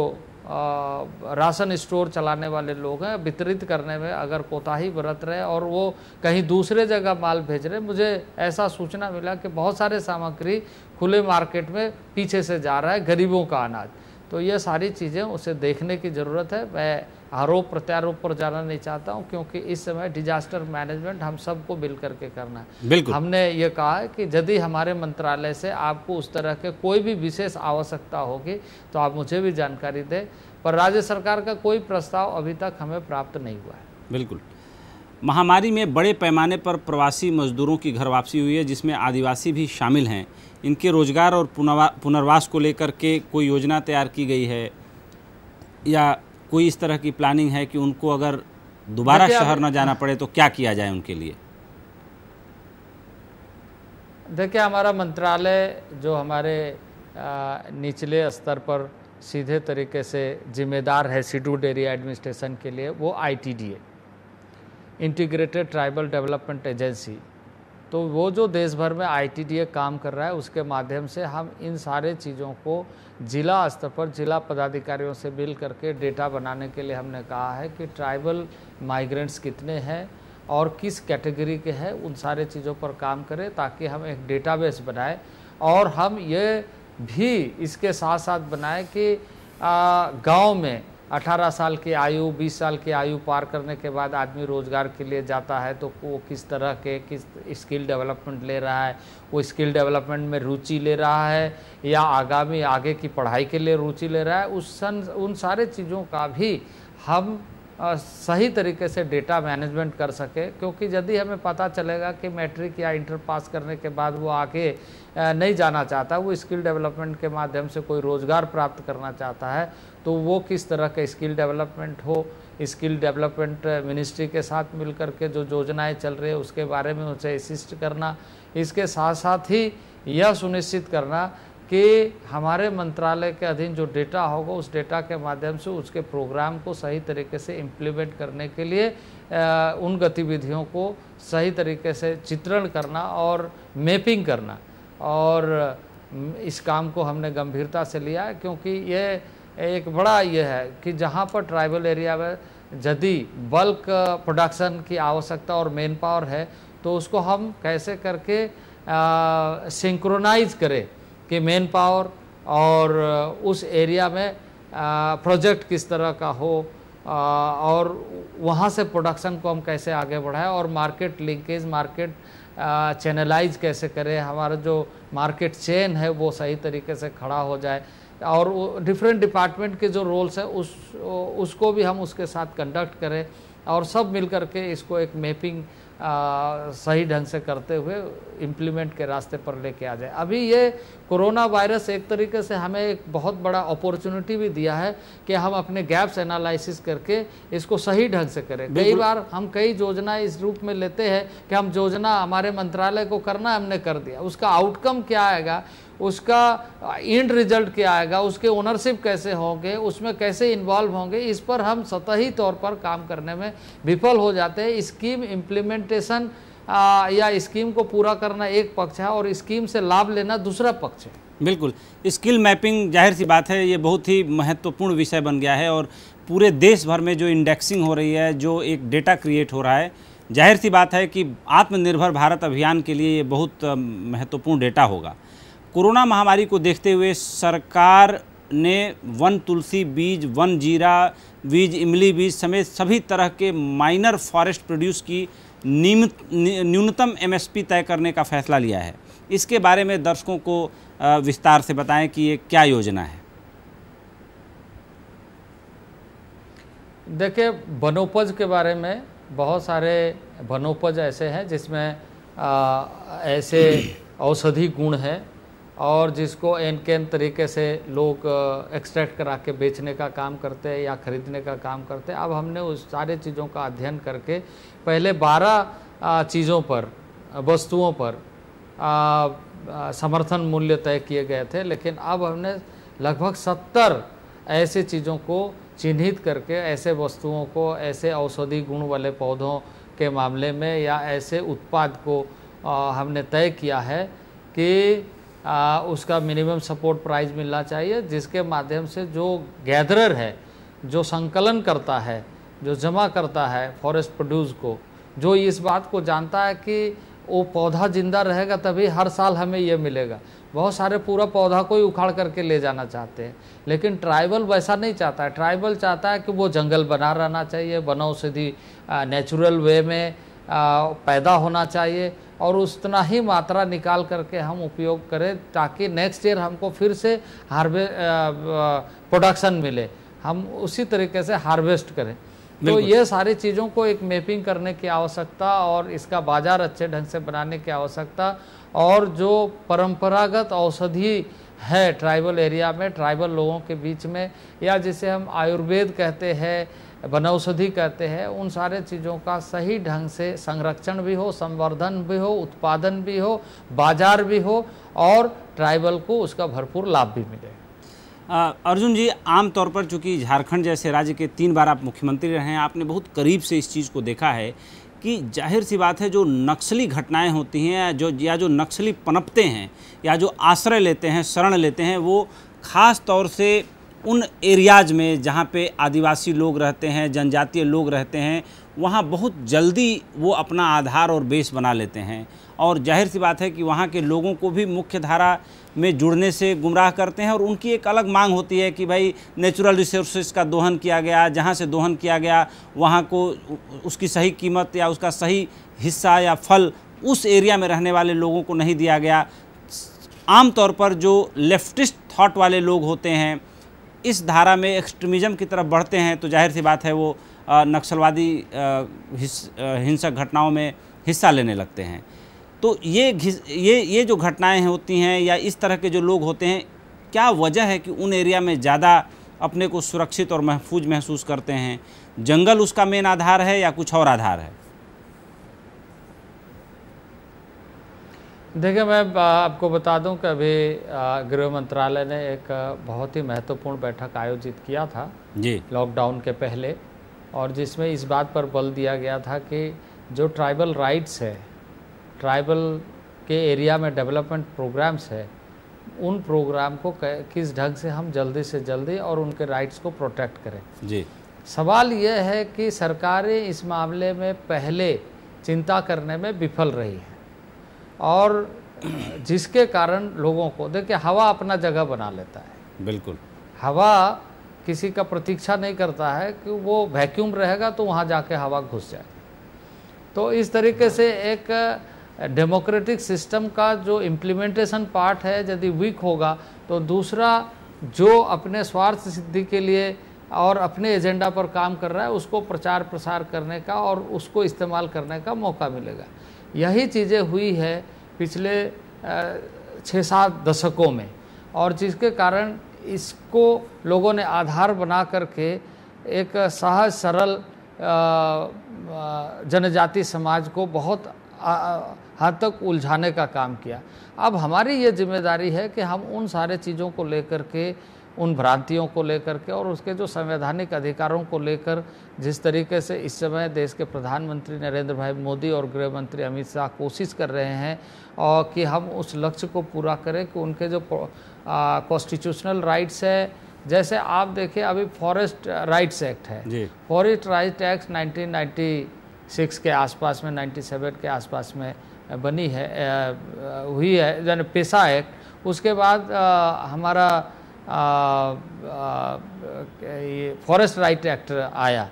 राशन स्टोर चलाने वाले लोग हैं वितरित करने में अगर कोताही बरत रहे और वो कहीं दूसरे जगह माल भेज रहे, मुझे ऐसा सूचना मिला कि बहुत सारे सामग्री खुले मार्केट में पीछे से जा रहा है, गरीबों का अनाज। तो ये सारी चीज़ें उसे देखने की ज़रूरत है। मैं आरोप प्रत्यारोप पर जाना नहीं चाहता हूं, क्योंकि इस समय डिजास्टर मैनेजमेंट हम सबको मिल करके करना है। बिल्कुल। हमने ये कहा है कि यदि हमारे मंत्रालय से आपको उस तरह के कोई भी विशेष आवश्यकता होगी तो आप मुझे भी जानकारी दें, पर राज्य सरकार का कोई प्रस्ताव अभी तक हमें प्राप्त नहीं हुआ है। बिल्कुल। महामारी में बड़े पैमाने पर प्रवासी मजदूरों की घर वापसी हुई है, जिसमें आदिवासी भी शामिल हैं। इनके रोजगार और पुनर्वास को लेकर के कोई योजना तैयार की गई है या कोई इस तरह की प्लानिंग है कि उनको अगर दोबारा शहर न जाना पड़े तो क्या किया जाए उनके लिए? देखिए, हमारा मंत्रालय जो हमारे निचले स्तर पर सीधे तरीके से जिम्मेदार है शेड्यूल्ड एरिया एडमिनिस्ट्रेशन के लिए, वो ITDA, integrated tribal development agency, तो वो जो देश भर में ITDA काम कर रहा है उसके माध्यम से हम इन सारे चीज़ों को जिला स्तर पर जिला पदाधिकारियों से मिल करके डेटा बनाने के लिए हमने कहा है कि ट्राइबल माइग्रेंट्स कितने हैं और किस कैटेगरी के हैं, उन सारे चीज़ों पर काम करें ताकि हम एक डेटाबेस बनाएं। और हम ये भी इसके साथ साथ बनाएं कि गांव में 18 साल की आयु 20 साल की आयु पार करने के बाद आदमी रोज़गार के लिए जाता है तो वो किस तरह के किस स्किल डेवलपमेंट ले रहा है, वो स्किल डेवलपमेंट में रुचि ले रहा है या आगे की पढ़ाई के लिए रुचि ले रहा है, उन सारे चीज़ों का भी हम सही तरीके से डेटा मैनेजमेंट कर सके। क्योंकि यदि हमें पता चलेगा कि मैट्रिक या इंटर पास करने के बाद वो आगे नहीं जाना चाहता, वो स्किल डेवलपमेंट के माध्यम से कोई रोज़गार प्राप्त करना चाहता है, तो वो किस तरह का स्किल डेवलपमेंट हो, स्किल डेवलपमेंट मिनिस्ट्री के साथ मिलकर के जो योजनाएं चल रही है उसके बारे में उसे असिस्ट करना। इसके साथ साथ ही यह सुनिश्चित करना कि हमारे मंत्रालय के अधीन जो डेटा होगा उस डेटा के माध्यम से उसके प्रोग्राम को सही तरीके से इम्प्लीमेंट करने के लिए उन गतिविधियों को सही तरीके से चित्रण करना और मैपिंग करना, और इस काम को हमने गंभीरता से लिया है। क्योंकि ये एक बड़ा ये है कि जहाँ पर ट्राइबल एरिया में यदि बल्क प्रोडक्शन की आवश्यकता और मैन पावर है तो उसको हम कैसे करके सिंक्रोनाइज करें कि मैन पावर और उस एरिया में प्रोजेक्ट किस तरह का हो और वहाँ से प्रोडक्शन को हम कैसे आगे बढ़ाएं और मार्केट लिंकेज, मार्केट चैनलाइज कैसे करें, हमारा जो मार्केट चेन है वो सही तरीके से खड़ा हो जाए, और डिफरेंट डिपार्टमेंट के जो रोल्स हैं उसको भी हम उसके साथ कंडक्ट करें और सब मिल करके इसको एक मैपिंग सही ढंग से करते हुए इम्प्लीमेंट के रास्ते पर लेके आ जाए। अभी ये कोरोना वायरस एक तरीके से हमें एक बहुत बड़ा अपॉर्चुनिटी भी दिया है कि हम अपने गैप्स एनालिसिस करके इसको सही ढंग से करें। कई बार हम कई योजना इस रूप में लेते हैं कि हम योजना हमारे मंत्रालय को करना हमने कर दिया, उसका आउटकम क्या आएगा, उसका एंड रिजल्ट क्या आएगा, उसके ओनरशिप कैसे होंगे, उसमें कैसे इन्वॉल्व होंगे, इस पर हम सतही तौर पर काम करने में विफल हो जाते हैं। स्कीम इम्प्लीमेंटेशन या स्कीम को पूरा करना एक पक्ष है और स्कीम से लाभ लेना दूसरा पक्ष है। बिल्कुल, स्किल मैपिंग जाहिर सी बात है ये बहुत ही महत्वपूर्ण विषय बन गया है और पूरे देश भर में जो इंडेक्सिंग हो रही है, जो एक डेटा क्रिएट हो रहा है, जाहिर सी बात है कि आत्मनिर्भर भारत अभियान के लिए ये बहुत महत्वपूर्ण डेटा होगा। कोरोना महामारी को देखते हुए सरकार ने वन तुलसी बीज, वन जीरा बीज, इमली बीज समेत सभी तरह के माइनर फॉरेस्ट प्रोड्यूस की न्यूनतम MSP तय करने का फैसला लिया है। इसके बारे में दर्शकों को विस्तार से बताएं कि ये क्या योजना है। देखिए, वनोपज के बारे में बहुत सारे वनोपज ऐसे हैं जिसमें ऐसे औषधि गुण है और जिसको एन केन तरीके से लोग एक्सट्रैक्ट करा के बेचने का काम करते हैं या खरीदने का काम करते हैं। अब हमने उस सारे चीज़ों का अध्ययन करके पहले 12 चीज़ों पर, वस्तुओं पर समर्थन मूल्य तय किए गए थे, लेकिन अब हमने लगभग 70 ऐसे चीज़ों को चिन्हित करके, ऐसे वस्तुओं को, ऐसे औषधि गुण वाले पौधों के मामले में या ऐसे उत्पाद को हमने तय किया है कि उसका मिनिमम सपोर्ट प्राइस मिलना चाहिए, जिसके माध्यम से जो गैदरर है, जो संकलन करता है, जो जमा करता है फॉरेस्ट प्रोड्यूस को, जो इस बात को जानता है कि वो पौधा जिंदा रहेगा तभी हर साल हमें ये मिलेगा। बहुत सारे पूरा पौधा को ही उखाड़ करके ले जाना चाहते हैं, लेकिन ट्राइबल वैसा नहीं चाहता है। ट्राइबल चाहता है कि वो जंगल बना रहना चाहिए, वनौषधि नेचुरल वे में पैदा होना चाहिए और उतना ही मात्रा निकाल करके हम उपयोग करें ताकि नेक्स्ट ईयर हमको फिर से प्रोडक्शन मिले, हम उसी तरीके से हार्वेस्ट करें। तो ये सारी चीज़ों को एक मैपिंग करने की आवश्यकता और इसका बाजार अच्छे ढंग से बनाने की आवश्यकता, और जो परंपरागत औषधि है ट्राइबल एरिया में, ट्राइबल लोगों के बीच में, या जिसे हम आयुर्वेद कहते हैं, वनौषधि कहते हैं, उन सारे चीज़ों का सही ढंग से संरक्षण भी हो, संवर्धन भी हो, उत्पादन भी हो, बाजार भी हो और ट्राइबल को उसका भरपूर लाभ भी मिले। अर्जुन जी, आमतौर पर चूँकि झारखंड जैसे राज्य के 3 बार आप मुख्यमंत्री रहे हैं, आपने बहुत करीब से इस चीज़ को देखा है कि जाहिर सी बात है, जो नक्सली घटनाएं होती हैं, जो नक्सली पनपते हैं या जो आश्रय लेते हैं, शरण लेते हैं, वो ख़ास तौर से उन एरियाज़ में जहाँ पे आदिवासी लोग रहते हैं, जनजातीय लोग रहते हैं, वहाँ बहुत जल्दी वो अपना आधार और बेस बना लेते हैं और जाहिर सी बात है कि वहाँ के लोगों को भी मुख्य धारा में जुड़ने से गुमराह करते हैं और उनकी एक अलग मांग होती है कि भाई नेचुरल रिसोर्सेज का दोहन किया गया, जहाँ से दोहन किया गया वहाँ को उसकी सही कीमत या उसका सही हिस्सा या फल उस एरिया में रहने वाले लोगों को नहीं दिया गया। आमतौर पर जो लेफ्टिस्ट थॉट वाले लोग होते हैं, इस धारा में एक्सट्रीमिज़म की तरफ बढ़ते हैं, तो जाहिर सी बात है वो नक्सलवादी हिंसक घटनाओं में हिस्सा लेने लगते हैं। तो ये जो घटनाएं होती हैं या इस तरह के जो लोग होते हैं, क्या वजह है कि उन एरिया में ज़्यादा अपने को सुरक्षित और महफूज महसूस करते हैं? जंगल उसका मेन आधार है या कुछ और आधार है? देखिए, मैं आपको बता दूं कि अभी गृह मंत्रालय ने एक बहुत ही महत्वपूर्ण बैठक आयोजित किया था जी लॉकडाउन के पहले, और जिसमें इस बात पर बल दिया गया था कि जो ट्राइबल राइट्स है, ट्राइबल के एरिया में डेवलपमेंट प्रोग्राम्स है, उन प्रोग्राम को किस ढंग से हम जल्दी से जल्दी और उनके राइट्स को प्रोटेक्ट करें। जी सवाल यह है कि सरकारें इस मामले में पहले चिंता करने में विफल रही है और जिसके कारण लोगों को, देखिए, हवा अपना जगह बना लेता है। बिल्कुल, हवा किसी का प्रतीक्षा नहीं करता है कि वो वैक्यूम रहेगा तो वहाँ जाके हवा घुस जाए। तो इस तरीके से एक डेमोक्रेटिक सिस्टम का जो इम्प्लीमेंटेशन पार्ट है यदि वीक होगा तो दूसरा जो अपने स्वार्थ सिद्धि के लिए और अपने एजेंडा पर काम कर रहा है उसको प्रचार प्रसार करने का और उसको इस्तेमाल करने का मौका मिलेगा। यही चीज़ें हुई है पिछले 6-7 दशकों में, और जिसके कारण इसको लोगों ने आधार बना करके एक सहज सरल जनजाति समाज को बहुत हद तक उलझाने का काम किया। अब हमारी ये जिम्मेदारी है कि हम उन सारे चीज़ों को लेकर के, उन भ्रांतियों को लेकर के और उसके जो संवैधानिक अधिकारों को लेकर जिस तरीके से इस समय देश के प्रधानमंत्री नरेंद्र भाई मोदी और गृह मंत्री अमित शाह कोशिश कर रहे हैं और कि हम उस लक्ष्य को पूरा करें कि उनके जो कॉन्स्टिट्यूशनल राइट्स है, जैसे आप देखिए अभी फॉरेस्ट राइट्स एक्ट है, फॉरेस्ट राइट एक्ट 1996 के आसपास में, 97 के आसपास में बनी है, हुई है, यानी पेशा एक्ट। उसके बाद हमारा ये फॉरेस्ट राइट एक्ट आया।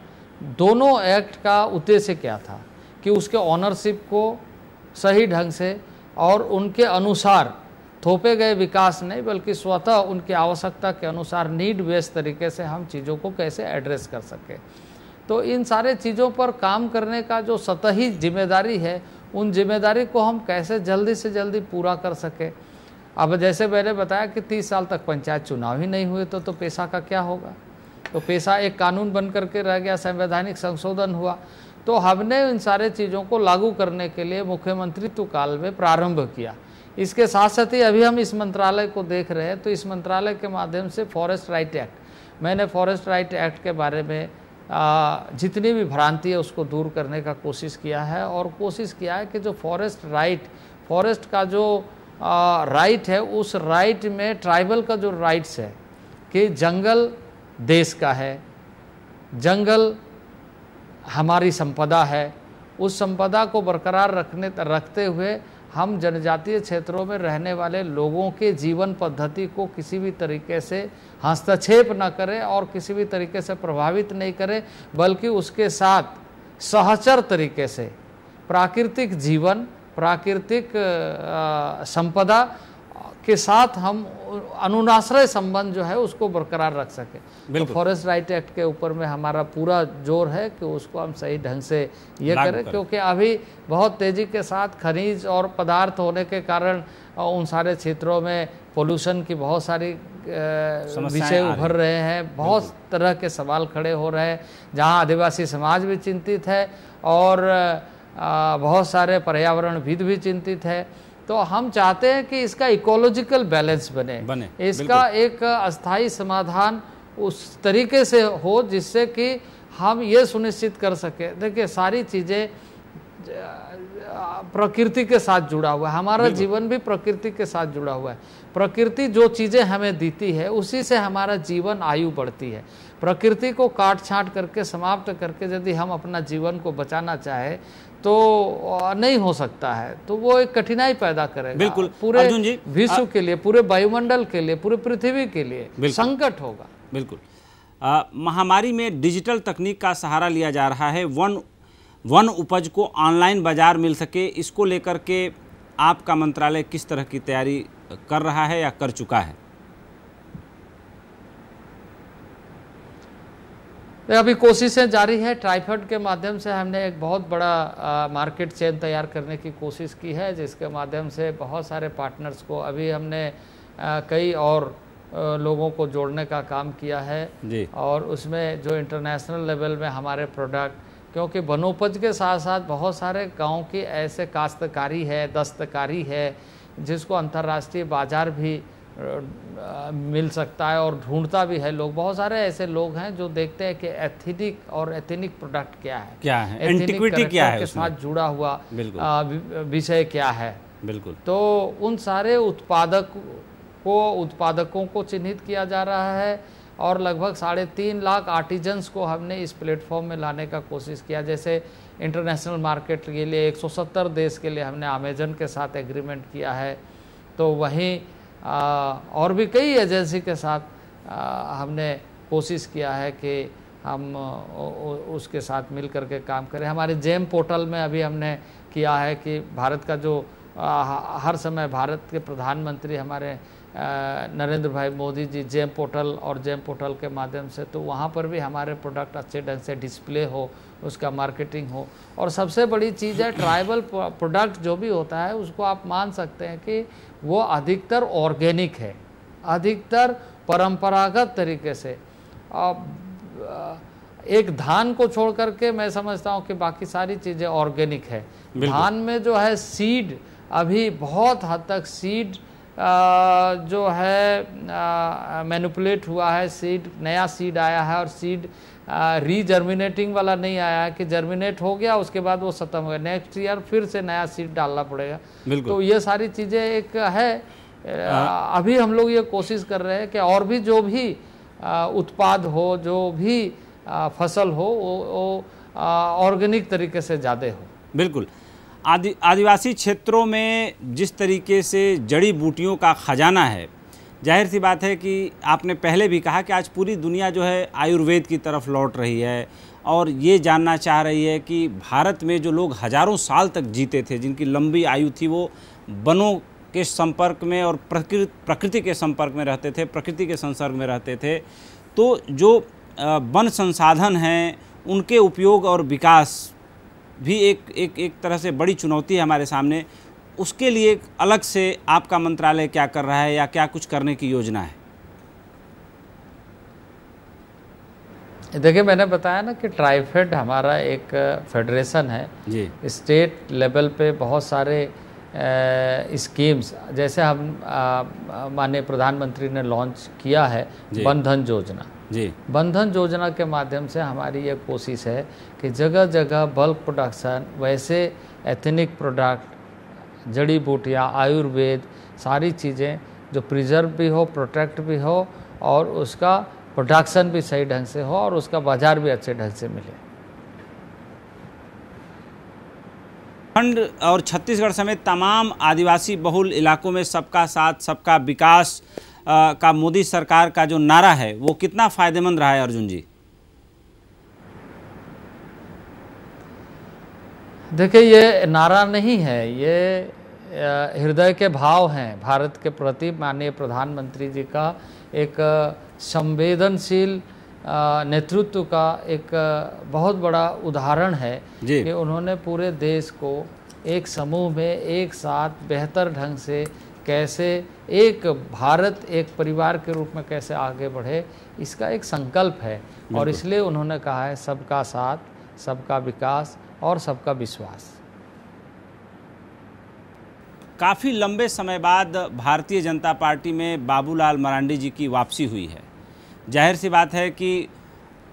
दोनों एक्ट का उद्देश्य क्या था कि उसके ऑनरशिप को सही ढंग से और उनके अनुसार थोपे गए विकास नहीं बल्कि स्वतः उनकी आवश्यकता के अनुसार नीड बेस्ड तरीके से हम चीज़ों को कैसे एड्रेस कर सकें। तो इन सारे चीज़ों पर काम करने का जो सतही जिम्मेदारी है, उन जिम्मेदारी को हम कैसे जल्दी से जल्दी पूरा कर सके। अब जैसे मैंने बताया कि 30 साल तक पंचायत चुनाव ही नहीं हुए तो पेशा का क्या होगा। तो पेशा एक कानून बन करके रह गया, संवैधानिक संशोधन हुआ। तो हमने इन सारे चीज़ों को लागू करने के लिए मुख्यमंत्रित्व काल में प्रारंभ किया। इसके साथ साथ ही अभी हम इस मंत्रालय को देख रहे हैं, तो इस मंत्रालय के माध्यम से फॉरेस्ट राइट एक्ट, मैंने फॉरेस्ट राइट एक्ट के बारे में जितनी भी भ्रांति है उसको दूर करने का कोशिश किया है, और कोशिश किया है कि जो फॉरेस्ट राइट, फॉरेस्ट का जो राइट है, उस राइट में ट्राइबल का जो राइट्स है कि जंगल देश का है, जंगल हमारी संपदा है, उस संपदा को बरकरार रखते हुए हम जनजातीय क्षेत्रों में रहने वाले लोगों के जीवन पद्धति को किसी भी तरीके से हस्तक्षेप न करें और किसी भी तरीके से प्रभावित नहीं करें, बल्कि उसके साथ सहचर तरीके से प्राकृतिक जीवन, प्राकृतिक संपदा के साथ हम अनुनाश्रय संबंध जो है उसको बरकरार रख सके। तो फॉरेस्ट राइट एक्ट के ऊपर में हमारा पूरा जोर है कि उसको हम सही ढंग से ये करें, क्योंकि अभी बहुत तेज़ी के साथ खनिज और पदार्थ होने के कारण उन सारे क्षेत्रों में पोल्यूशन की बहुत सारी विषय उभर रहे हैं, बहुत तरह के सवाल खड़े हो रहे हैं, जहाँ आदिवासी समाज भी चिंतित है और बहुत सारे पर्यावरणविद भी चिंतित है। तो हम चाहते हैं कि इसका इकोलॉजिकल बैलेंस बने, इसका एक अस्थाई समाधान उस तरीके से हो जिससे कि हम ये सुनिश्चित कर सके। देखिए, सारी चीज़ें प्रकृति के साथ जुड़ा हुआ है, हमारा जीवन भी प्रकृति के साथ जुड़ा हुआ है। प्रकृति जो चीज़ें हमें देती है उसी से हमारा जीवन आयु बढ़ती है। प्रकृति को काट छांट करके, समाप्त करके यदि हम अपना जीवन को बचाना चाहें तो नहीं हो सकता है, तो वो एक कठिनाई पैदा करेगा। बिल्कुल, पूरे विश्व के लिए, पूरे वायुमंडल के लिए, पूरे पृथ्वी के लिए संकट होगा। बिल्कुल। महामारी में डिजिटल तकनीक का सहारा लिया जा रहा है, वन उपज को ऑनलाइन बाजार मिल सके, इसको लेकर के आपका मंत्रालय किस तरह की तैयारी कर रहा है या कर चुका है? अभी कोशिशें जारी है। ट्राइफेड के माध्यम से हमने एक बहुत बड़ा मार्केट चेन तैयार करने की कोशिश की है, जिसके माध्यम से बहुत सारे पार्टनर्स को अभी हमने कई और लोगों को जोड़ने का काम किया है जी। और उसमें जो इंटरनेशनल लेवल में हमारे प्रोडक्ट, क्योंकि वनोपज के साथ साथ बहुत सारे गाँव की ऐसे काश्तकारी है, दस्तकारी है, जिसको अंतर्राष्ट्रीय बाजार भी मिल सकता है और ढूंढता भी है लोग। बहुत सारे ऐसे लोग हैं जो देखते हैं कि एथनिक और एथनिक प्रोडक्ट क्या है, एंटिक्विटी क्या है, के साथ जुड़ा हुआ विषय क्या है। बिल्कुल। तो उन सारे उत्पादकों को चिन्हित किया जा रहा है और लगभग 3.5 लाख आर्टिजन्स को हमने इस प्लेटफॉर्म में लाने का कोशिश किया। जैसे इंटरनेशनल मार्केट के लिए 170 देश के लिए हमने अमेजन के साथ एग्रीमेंट किया है, तो वहीं और भी कई एजेंसी के साथ हमने कोशिश किया है कि हम उसके साथ मिल कर के काम करें। हमारे जेम पोर्टल में अभी हमने किया है कि भारत का जो हर समय भारत के प्रधानमंत्री हमारे नरेंद्र भाई मोदी जी जेम पोर्टल और जेम पोर्टल के माध्यम से, तो वहाँ पर भी हमारे प्रोडक्ट अच्छे ढंग से डिस्प्ले हो, उसका मार्केटिंग हो। और सबसे बड़ी चीज़ है, ट्राइबल प्रोडक्ट जो भी होता है उसको आप मान सकते हैं कि वो अधिकतर ऑर्गेनिक है, अधिकतर परंपरागत तरीके से। एक धान को छोड़ करके मैं समझता हूँ कि बाकी सारी चीज़ें ऑर्गेनिक है। धान में जो है सीड, अभी बहुत हद तक सीड जो है मैनिपुलेट हुआ है, सीड नया सीड आया है और सीड रीजर्मिनेटिंग वाला नहीं आया है कि जर्मिनेट हो गया उसके बाद वो खत्म हो गया, नेक्स्ट ईयर फिर से नया सीड डालना पड़ेगा। तो ये सारी चीज़ें एक है। अभी हम लोग ये कोशिश कर रहे हैं कि और भी जो भी उत्पाद हो, जो भी फसल हो, वो ऑर्गेनिक तरीके से ज़्यादा हो। बिल्कुल। आदिवासी क्षेत्रों में जिस तरीके से जड़ी बूटियों का खजाना है, जाहिर सी बात है कि आपने पहले भी कहा कि आज पूरी दुनिया जो है आयुर्वेद की तरफ लौट रही है और ये जानना चाह रही है कि भारत में जो लोग हज़ारों साल तक जीते थे, जिनकी लंबी आयु थी, वो वनों के संपर्क में और प्रकृति के संपर्क में रहते थे, प्रकृति के संसर्ग में रहते थे। तो जो वन संसाधन हैं उनके उपयोग और विकास भी एक तरह से बड़ी चुनौती है हमारे सामने। उसके लिए अलग से आपका मंत्रालय क्या कर रहा है या क्या कुछ करने की योजना है? देखिए, मैंने बताया ना कि ट्राइफेड हमारा एक फेडरेशन है जी। स्टेट लेवल पे बहुत सारे स्कीम्स, जैसे हम माननीय प्रधानमंत्री ने लॉन्च किया है वन धन योजना जी। वन धन योजना के माध्यम से हमारी ये कोशिश है कि जगह जगह बल्क प्रोडक्शन, वैसे एथनिक प्रोडक्ट, जड़ी बूटियाँ, आयुर्वेद, सारी चीज़ें जो प्रिजर्व भी हो, प्रोटेक्ट भी हो और उसका प्रोडक्शन भी सही ढंग से हो और उसका बाजार भी अच्छे ढंग से मिले। झारखंड और छत्तीसगढ़ समेत तमाम आदिवासी बहुल इलाकों में सबका साथ सबका विकास का मोदी सरकार का जो नारा है वो कितना फायदेमंद रहा है अर्जुन जी? देखिए, ये नारा नहीं है, ये हृदय के भाव हैं भारत के प्रति। माननीय प्रधानमंत्री जी का एक संवेदनशील नेतृत्व का एक बहुत बड़ा उदाहरण है कि उन्होंने पूरे देश को एक समूह में एक साथ बेहतर ढंग से कैसे एक भारत एक परिवार के रूप में कैसे आगे बढ़े, इसका एक संकल्प है। और इसलिए उन्होंने कहा है सबका साथ, सबका विकास और सबका विश्वास। काफ़ी लंबे समय बाद भारतीय जनता पार्टी में बाबूलाल मरांडी जी की वापसी हुई है। जाहिर सी बात है कि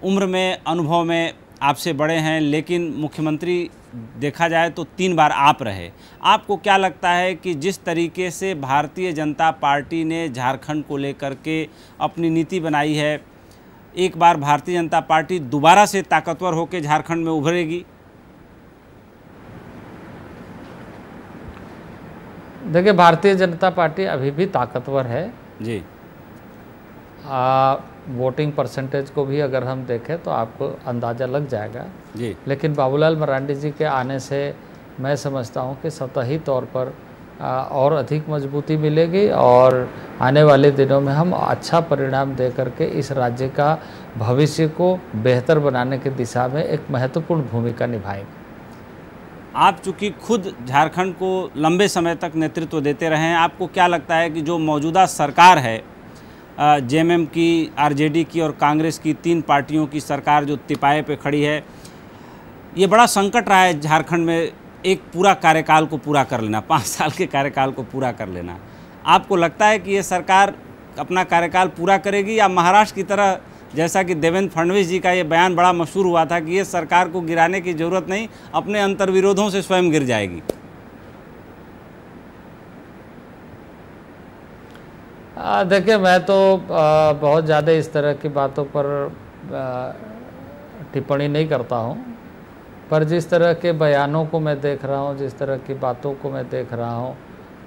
उम्र में, अनुभव में आपसे बड़े हैं, लेकिन मुख्यमंत्री देखा जाए तो 3 बार आप रहे। आपको क्या लगता है कि जिस तरीके से भारतीय जनता पार्टी ने झारखंड को लेकर के अपनी नीति बनाई है, एक बार भारतीय जनता पार्टी दोबारा से ताकतवर होकर झारखंड में उभरेगी? देखिए, भारतीय जनता पार्टी अभी भी ताकतवर है जी। वोटिंग परसेंटेज को भी अगर हम देखें तो आपको अंदाज़ा लग जाएगा जी। लेकिन बाबूलाल मरांडी जी के आने से मैं समझता हूं कि सतही तौर पर और अधिक मजबूती मिलेगी और आने वाले दिनों में हम अच्छा परिणाम दे करके इस राज्य का भविष्य को बेहतर बनाने की दिशा में एक महत्वपूर्ण भूमिका निभाएंगे। आप चूँकि खुद झारखंड को लंबे समय तक नेतृत्व देते रहे हैं, आपको क्या लगता है कि जो मौजूदा सरकार है, जेएमएम की, आरजेडी की और कांग्रेस की, 3 पार्टियों की सरकार जो तिपाए पे खड़ी है, ये बड़ा संकट रहा है झारखंड में एक पूरा कार्यकाल को पूरा कर लेना, 5 साल के कार्यकाल को पूरा कर लेना। आपको लगता है कि ये सरकार अपना कार्यकाल पूरा करेगी या महाराष्ट्र की तरह, जैसा कि देवेंद्र फडणवीस जी का ये बयान बड़ा मशहूर हुआ था कि ये सरकार को गिराने की ज़रूरत नहीं, अपने अंतर्विरोधों से स्वयं गिर जाएगी? देखिए, मैं तो बहुत ज़्यादा इस तरह की बातों पर टिप्पणी नहीं करता हूँ, पर जिस तरह के बयानों को मैं देख रहा हूँ, जिस तरह की बातों को मैं देख रहा हूँ,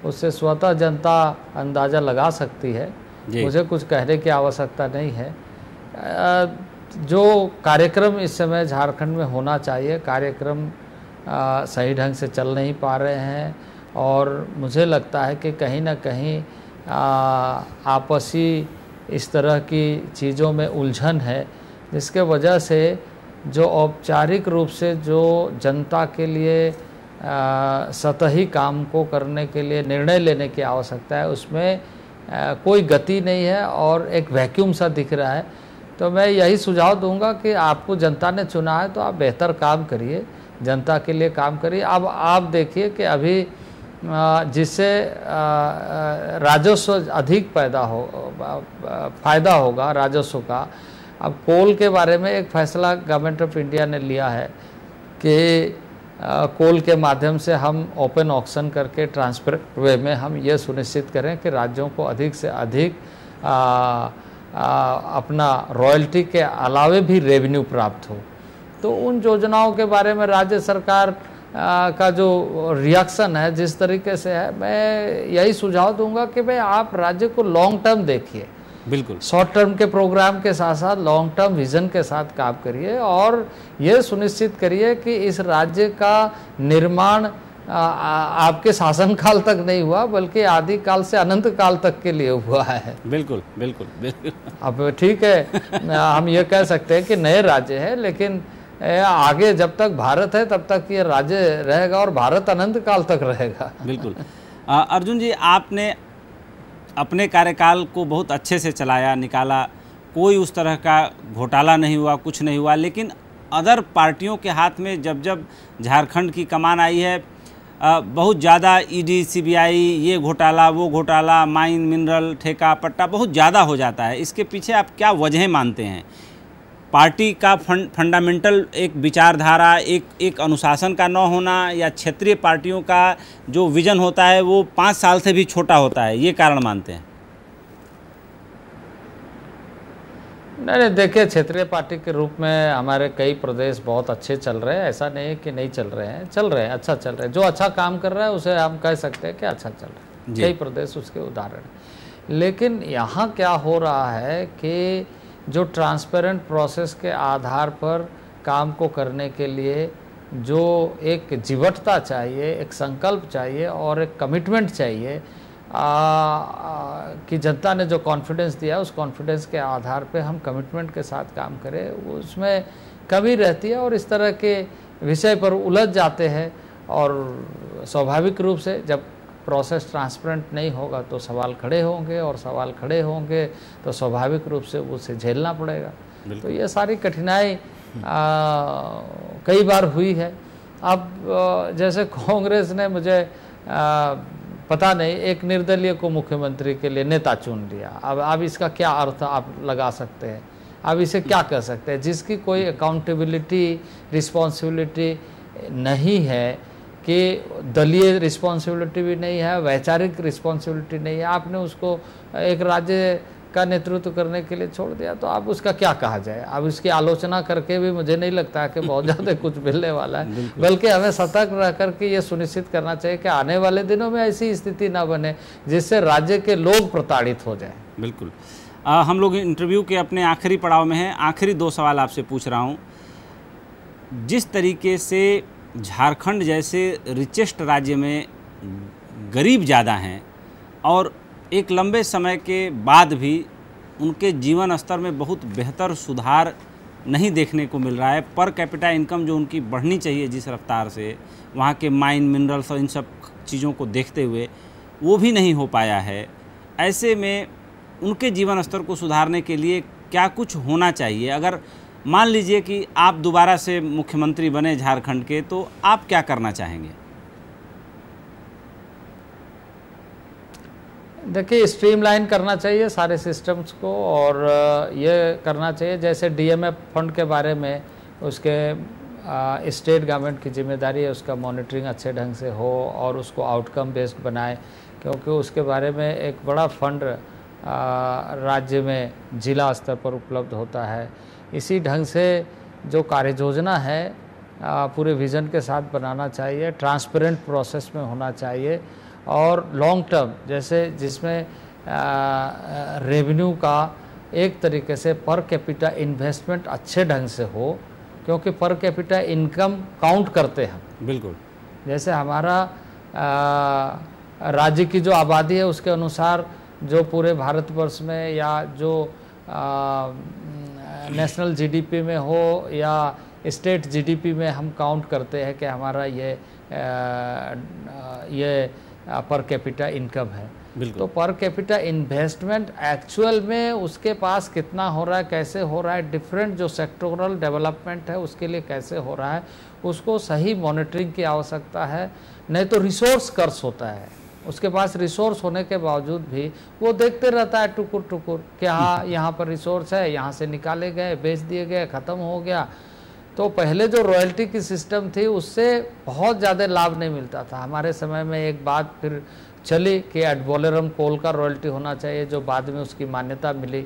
उससे स्वतः जनता अंदाज़ा लगा सकती है। मुझे कुछ कहने की आवश्यकता नहीं है। जो कार्यक्रम इस समय झारखंड में होना चाहिए, कार्यक्रम सही ढंग से चल नहीं पा रहे हैं और मुझे लगता है कि कहीं ना कहीं आपसी इस तरह की चीज़ों में उलझन है, जिसके वजह से जो औपचारिक रूप से जो जनता के लिए सतही काम को करने के लिए निर्णय लेने की आवश्यकता है, उसमें कोई गति नहीं है और एक वैक्यूम सा दिख रहा है। तो मैं यही सुझाव दूंगा कि आपको जनता ने चुना है तो आप बेहतर काम करिए, जनता के लिए काम करिए। अब आप देखिए कि अभी जिससे राजस्व अधिक फायदा होगा राजस्व का, अब कोल के बारे में एक फैसला गवर्नमेंट ऑफ इंडिया ने लिया है कि कोल के माध्यम से हम ओपन ऑक्शन करके ट्रांसपेरेंट वे में हम ये सुनिश्चित करें कि राज्यों को अधिक से अधिक अपना रॉयल्टी के अलावे भी रेवेन्यू प्राप्त हो। तो उन योजनाओं के बारे में राज्य सरकार का जो रिएक्शन है, जिस तरीके से है, मैं यही सुझाव दूंगा कि भाई आप राज्य को लॉन्ग टर्म देखिए, बिल्कुल शॉर्ट टर्म के प्रोग्राम के साथ साथ लॉन्ग टर्म विजन के साथ काम करिए और ये सुनिश्चित करिए कि इस राज्य का निर्माण आपके शासनकाल तक नहीं हुआ बल्कि आदि काल से अनंत काल तक के लिए हुआ है। बिल्कुल बिल्कुल बिल्कुल। अब ठीक है, हम ये कह सकते हैं कि नए राज्य है, लेकिन आगे जब तक भारत है तब तक ये राज्य रहेगा और भारत अनंत काल तक रहेगा। बिल्कुल। अर्जुन जी, आपने अपने कार्यकाल को बहुत अच्छे से चलाया, निकाला, कोई उस तरह का घोटाला नहीं हुआ, कुछ नहीं हुआ, लेकिन अदर पार्टियों के हाथ में जब जब झारखंड की कमान आई है, बहुत ज़्यादा ईडी, सीबीआई, ये घोटाला, वो घोटाला, माइन, मिनरल, ठेका, पट्टा बहुत ज़्यादा हो जाता है। इसके पीछे आप क्या वजहें मानते हैं? पार्टी का फंडामेंटल एक विचारधारा, एक अनुशासन का न होना, या क्षेत्रीय पार्टियों का जो विजन होता है वो 5 साल से भी छोटा होता है, ये कारण मानते हैं? नहीं, देखिए, क्षेत्रीय पार्टी के रूप में हमारे कई प्रदेश बहुत अच्छे चल रहे हैं। ऐसा नहीं है कि नहीं चल रहे हैं, चल रहे हैं, अच्छा चल रहे हैं। जो अच्छा काम कर रहा है उसे हम कह सकते हैं कि अच्छा चल रहा है। कई प्रदेश उसके उदाहरण हैं। लेकिन यहाँ क्या हो रहा है कि जो ट्रांसपेरेंट प्रोसेस के आधार पर काम को करने के लिए जो एक जीवटता चाहिए, एक संकल्प चाहिए और एक कमिटमेंट चाहिए, कि जनता ने जो कॉन्फिडेंस दिया उस कॉन्फिडेंस के आधार पे हम कमिटमेंट के साथ काम करें, उसमें कमी रहती है और इस तरह के विषय पर उलझ जाते हैं। और स्वाभाविक रूप से जब प्रोसेस ट्रांसपेरेंट नहीं होगा तो सवाल खड़े होंगे, और सवाल खड़े होंगे तो स्वाभाविक रूप से उसे झेलना पड़ेगा। तो ये सारी कठिनाई कई बार हुई है। अब जैसे कांग्रेस ने मुझे पता नहीं, एक निर्दलीय को मुख्यमंत्री के लिए नेता चुन लिया। अब इसका क्या अर्थ आप लगा सकते हैं? अब इसे क्या कह सकते हैं? जिसकी कोई अकाउंटेबिलिटी, रिस्पॉन्सिबिलिटी नहीं है, कि दलीय रिस्पॉन्सिबिलिटी भी नहीं है, वैचारिक रिस्पॉन्सिबिलिटी नहीं है, आपने उसको एक राज्य का नेतृत्व करने के लिए छोड़ दिया, तो अब उसका क्या कहा जाए? अब इसकी आलोचना करके भी मुझे नहीं लगता कि बहुत ज़्यादा कुछ मिलने वाला है। बल्कि हमें सतर्क रह करके ये सुनिश्चित करना चाहिए कि आने वाले दिनों में ऐसी स्थिति ना बने जिससे राज्य के लोग प्रताड़ित हो जाएं। बिल्कुल। हम लोग इंटरव्यू के अपने आखिरी पड़ाव में हैं। आखिरी 2 सवाल आपसे पूछ रहा हूँ। जिस तरीके से झारखंड जैसे रिचेस्ट राज्य में गरीब ज़्यादा हैं और एक लंबे समय के बाद भी उनके जीवन स्तर में बहुत बेहतर सुधार नहीं देखने को मिल रहा है, पर कैपिटा इनकम जो उनकी बढ़नी चाहिए जिस रफ्तार से, वहाँ के माइन, मिनरल्स और इन सब चीज़ों को देखते हुए वो भी नहीं हो पाया है। ऐसे में उनके जीवन स्तर को सुधारने के लिए क्या कुछ होना चाहिए? अगर मान लीजिए कि आप दोबारा से मुख्यमंत्री बने झारखंड के, तो आप क्या करना चाहेंगे? देखिए, स्ट्रीमलाइन करना चाहिए सारे सिस्टम्स को, और ये करना चाहिए जैसे डीएमएफ फंड के बारे में उसके स्टेट गवर्नमेंट की जिम्मेदारी है, उसका मॉनिटरिंग अच्छे ढंग से हो और उसको आउटकम बेस्ड बनाए, क्योंकि उसके बारे में एक बड़ा फंड राज्य में जिला स्तर पर उपलब्ध होता है। इसी ढंग से जो कार्य योजना है पूरे विज़न के साथ बनाना चाहिए, ट्रांसपेरेंट प्रोसेस में होना चाहिए, और लॉन्ग टर्म जैसे जिसमें रेवेन्यू का एक तरीके से पर कैपिटा इन्वेस्टमेंट अच्छे ढंग से हो, क्योंकि पर कैपिटा इनकम काउंट करते हैं। बिल्कुल। जैसे हमारा राज्य की जो आबादी है उसके अनुसार जो पूरे भारतवर्ष में या जो नेशनल जीडीपी में हो या स्टेट जीडीपी में हम काउंट करते हैं कि हमारा ये पर कैपिटा इनकम है। तो पर कैपिटा इन्वेस्टमेंट एक्चुअल में उसके पास कितना हो रहा है, कैसे हो रहा है, डिफरेंट जो सेक्टोरल डेवलपमेंट है उसके लिए कैसे हो रहा है, उसको सही मॉनिटरिंग की आवश्यकता है। नहीं तो रिसोर्स कर्स होता है, उसके पास रिसोर्स होने के बावजूद भी वो देखते रहता है टुकुर टुकुर कि हाँ यहाँ पर रिसोर्स है, यहाँ से निकाले गए, बेच दिए गए, ख़त्म हो गया। तो पहले जो रॉयल्टी की सिस्टम थी उससे बहुत ज़्यादा लाभ नहीं मिलता था। हमारे समय में एक बात फिर चली कि एड वैलोरम कोल का रॉयल्टी होना चाहिए, जो बाद में उसकी मान्यता मिली।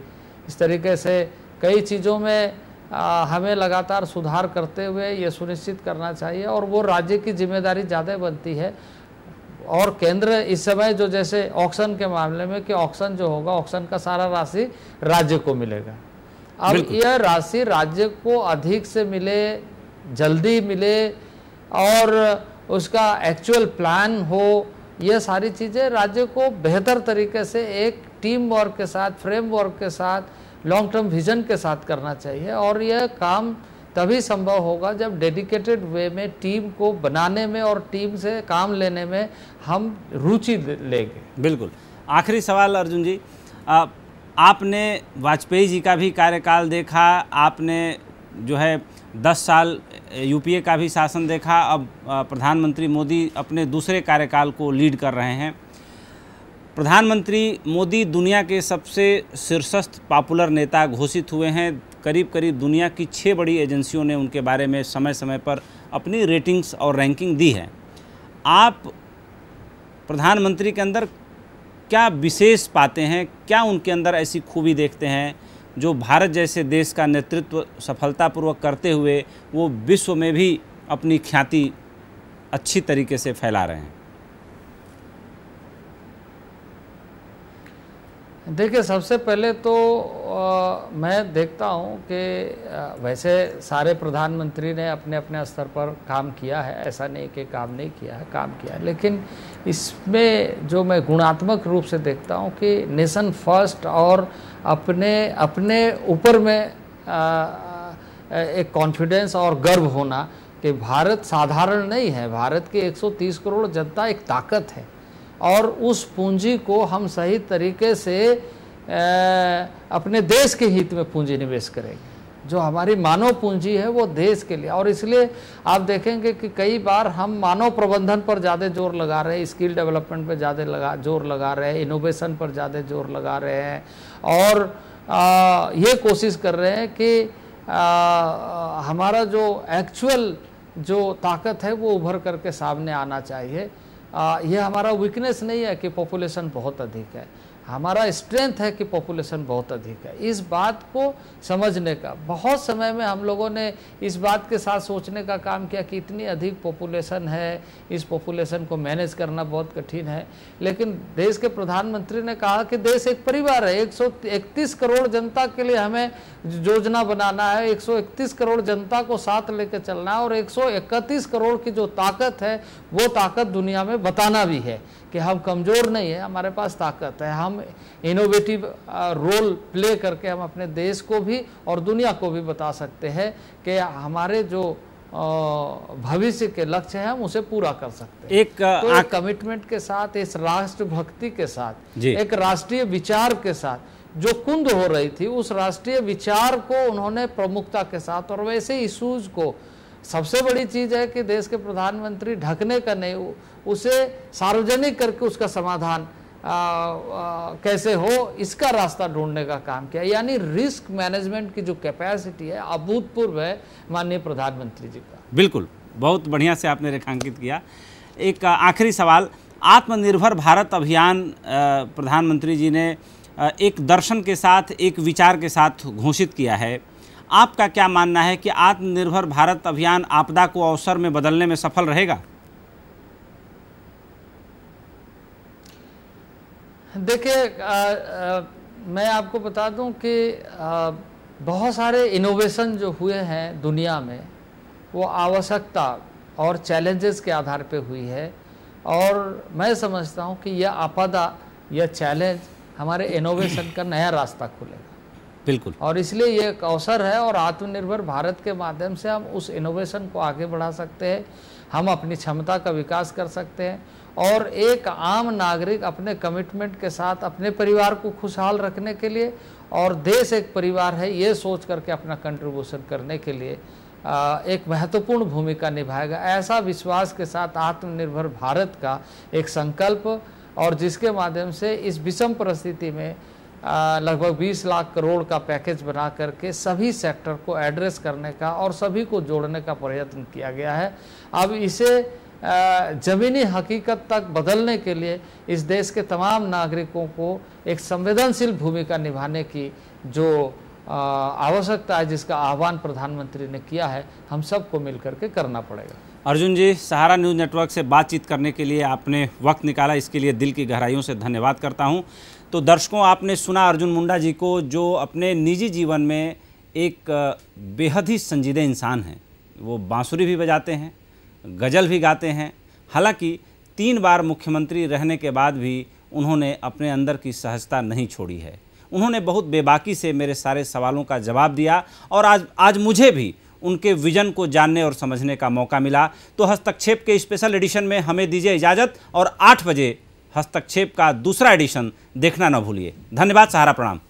इस तरीके से कई चीज़ों में हमें लगातार सुधार करते हुए ये सुनिश्चित करना चाहिए, और वो राज्य की जिम्मेदारी ज़्यादा बनती है। और केंद्र इस समय जो जैसे ऑक्शन के मामले में कि ऑक्शन जो होगा, ऑक्शन का सारा राशि राज्य को मिलेगा। अब यह राशि राज्य को अधिक से मिले, जल्दी मिले, और उसका एक्चुअल प्लान हो, ये सारी चीज़ें राज्य को बेहतर तरीके से एक टीम वर्क के साथ, फ्रेमवर्क के साथ, लॉन्ग टर्म विजन के साथ करना चाहिए। और यह काम तभी संभव होगा जब डेडिकेटेड वे में टीम को बनाने में और टीम से काम लेने में हम रुचि लेंगे। बिल्कुल। आखिरी सवाल अर्जुन जी, आपने वाजपेयी जी का भी कार्यकाल देखा, आपने जो है 10 साल यूपीए का भी शासन देखा, अब प्रधानमंत्री मोदी अपने दूसरे कार्यकाल को लीड कर रहे हैं। प्रधानमंत्री मोदी दुनिया के सबसे शीर्षस्थ पॉपुलर नेता घोषित हुए हैं। करीब करीब दुनिया की 6 बड़ी एजेंसियों ने उनके बारे में समय समय पर अपनी रेटिंग्स और रैंकिंग दी है। आप प्रधानमंत्री के अंदर क्या विशेष पाते हैं, क्या उनके अंदर ऐसी खूबी देखते हैं जो भारत जैसे देश का नेतृत्व सफलतापूर्वक करते हुए वो विश्व में भी अपनी ख्याति अच्छी तरीके से फैला रहे हैं? देखिए, सबसे पहले तो मैं देखता हूँ कि वैसे सारे प्रधानमंत्री ने अपने अपने स्तर पर काम किया है, ऐसा नहीं कि काम नहीं किया है, काम किया है, लेकिन इसमें जो मैं गुणात्मक रूप से देखता हूँ कि नेशन फर्स्ट और अपने ऊपर में एक कॉन्फिडेंस और गर्व होना कि भारत साधारण नहीं है। भारत की 130 करोड़ जनता एक ताकत है और उस पूंजी को हम सही तरीके से अपने देश के हित में पूंजी निवेश करेंगे। जो हमारी मानव पूंजी है वो देश के लिए, और इसलिए आप देखेंगे कि कई बार हम मानव प्रबंधन पर ज़्यादा जोर लगा रहे हैं, स्किल डेवलपमेंट पर ज़्यादा जोर लगा रहे हैं, इनोवेशन पर ज़्यादा जोर लगा रहे हैं, और ये कोशिश कर रहे हैं कि हमारा जो एक्चुअल जो ताकत है वो उभर करके सामने आना चाहिए। ये हमारा वीकनेस नहीं है कि पॉपुलेशन बहुत अधिक है, हमारा स्ट्रेंथ है कि पॉपुलेशन बहुत अधिक है। इस बात को समझने का बहुत समय में हम लोगों ने इस बात के साथ सोचने का काम किया कि इतनी अधिक पॉपुलेशन है, इस पॉपुलेशन को मैनेज करना बहुत कठिन है, लेकिन देश के प्रधानमंत्री ने कहा कि देश एक परिवार है, 131 करोड़ जनता के लिए हमें योजना बनाना है, 131 करोड़ जनता को साथ लेकर चलना है, और 131 करोड़ की जो ताकत है वो ताकत दुनिया में बताना भी है कि हम कमज़ोर नहीं है, हमारे पास ताकत है। हम इनोवेटिव रोल प्ले करके हम अपने देश को भी और दुनिया को भी बता सकते हैं कि हमारे जो भविष्य के लक्ष्य हैं हम उसे पूरा कर सकते हैं। एक कमिटमेंट के साथ, इस राष्ट्रभक्ति के साथ, एक राष्ट्रीय विचार के साथ जो कुंद हो रही थी, उस राष्ट्रीय विचार को उन्होंने प्रमुखता के साथ, और वैसे इशूज को, सबसे बड़ी चीज़ है कि देश के प्रधानमंत्री ढकने का नहीं, उसे सार्वजनिक करके उसका समाधान कैसे हो इसका रास्ता ढूंढने का काम किया। यानी रिस्क मैनेजमेंट की जो कैपेसिटी है अभूतपूर्व है माननीय प्रधानमंत्री जी का। बिल्कुल, बहुत बढ़िया से आपने रेखांकित किया। एक आखिरी सवाल, आत्मनिर्भर भारत अभियान प्रधानमंत्री जी ने एक दर्शन के साथ, एक विचार के साथ घोषित किया है। आपका क्या मानना है कि आत्मनिर्भर भारत अभियान आपदा को अवसर में बदलने में सफल रहेगा? देखिए, मैं आपको बता दूं कि बहुत सारे इनोवेशन जो हुए हैं दुनिया में वो आवश्यकता और चैलेंजेस के आधार पे हुई है, और मैं समझता हूं कि यह आपदा, यह चैलेंज हमारे इनोवेशन का नया रास्ता खोलेगा। बिल्कुल, और इसलिए ये एक अवसर है, और आत्मनिर्भर भारत के माध्यम से हम उस इनोवेशन को आगे बढ़ा सकते हैं, हम अपनी क्षमता का विकास कर सकते हैं, और एक आम नागरिक अपने कमिटमेंट के साथ अपने परिवार को खुशहाल रखने के लिए, और देश एक परिवार है ये सोच करके अपना कंट्रीब्यूशन करने के लिए एक महत्वपूर्ण भूमिका निभाएगा। ऐसा विश्वास के साथ आत्मनिर्भर भारत का एक संकल्प, और जिसके माध्यम से इस विषम परिस्थिति में लगभग 20 लाख करोड़ का पैकेज बना करके सभी सेक्टर को एड्रेस करने का और सभी को जोड़ने का प्रयत्न किया गया है। अब इसे ज़मीनी हकीकत तक बदलने के लिए इस देश के तमाम नागरिकों को एक संवेदनशील भूमिका निभाने की जो आवश्यकता है, जिसका आह्वान प्रधानमंत्री ने किया है, हम सबको मिलकर के करना पड़ेगा। अर्जुन जी, सहारा न्यूज़ नेटवर्क से बातचीत करने के लिए आपने वक्त निकाला, इसके लिए दिल की गहराइयों से धन्यवाद करता हूं। तो दर्शकों, आपने सुना अर्जुन मुंडा जी को, जो अपने निजी जीवन में एक बेहद ही संजीदे इंसान हैं। वो बांसुरी भी बजाते हैं, गज़ल भी गाते हैं। हालांकि 3 बार मुख्यमंत्री रहने के बाद भी उन्होंने अपने अंदर की सहजता नहीं छोड़ी है। उन्होंने बहुत बेबाकी से मेरे सारे सवालों का जवाब दिया, और आज मुझे भी उनके विजन को जानने और समझने का मौका मिला। तो हस्तक्षेप के स्पेशल एडिशन में हमें दीजिए इजाज़त और 8 बजे हस्तक्षेप का दूसरा एडिशन देखना न भूलिए। धन्यवाद, सहारा, प्रणाम।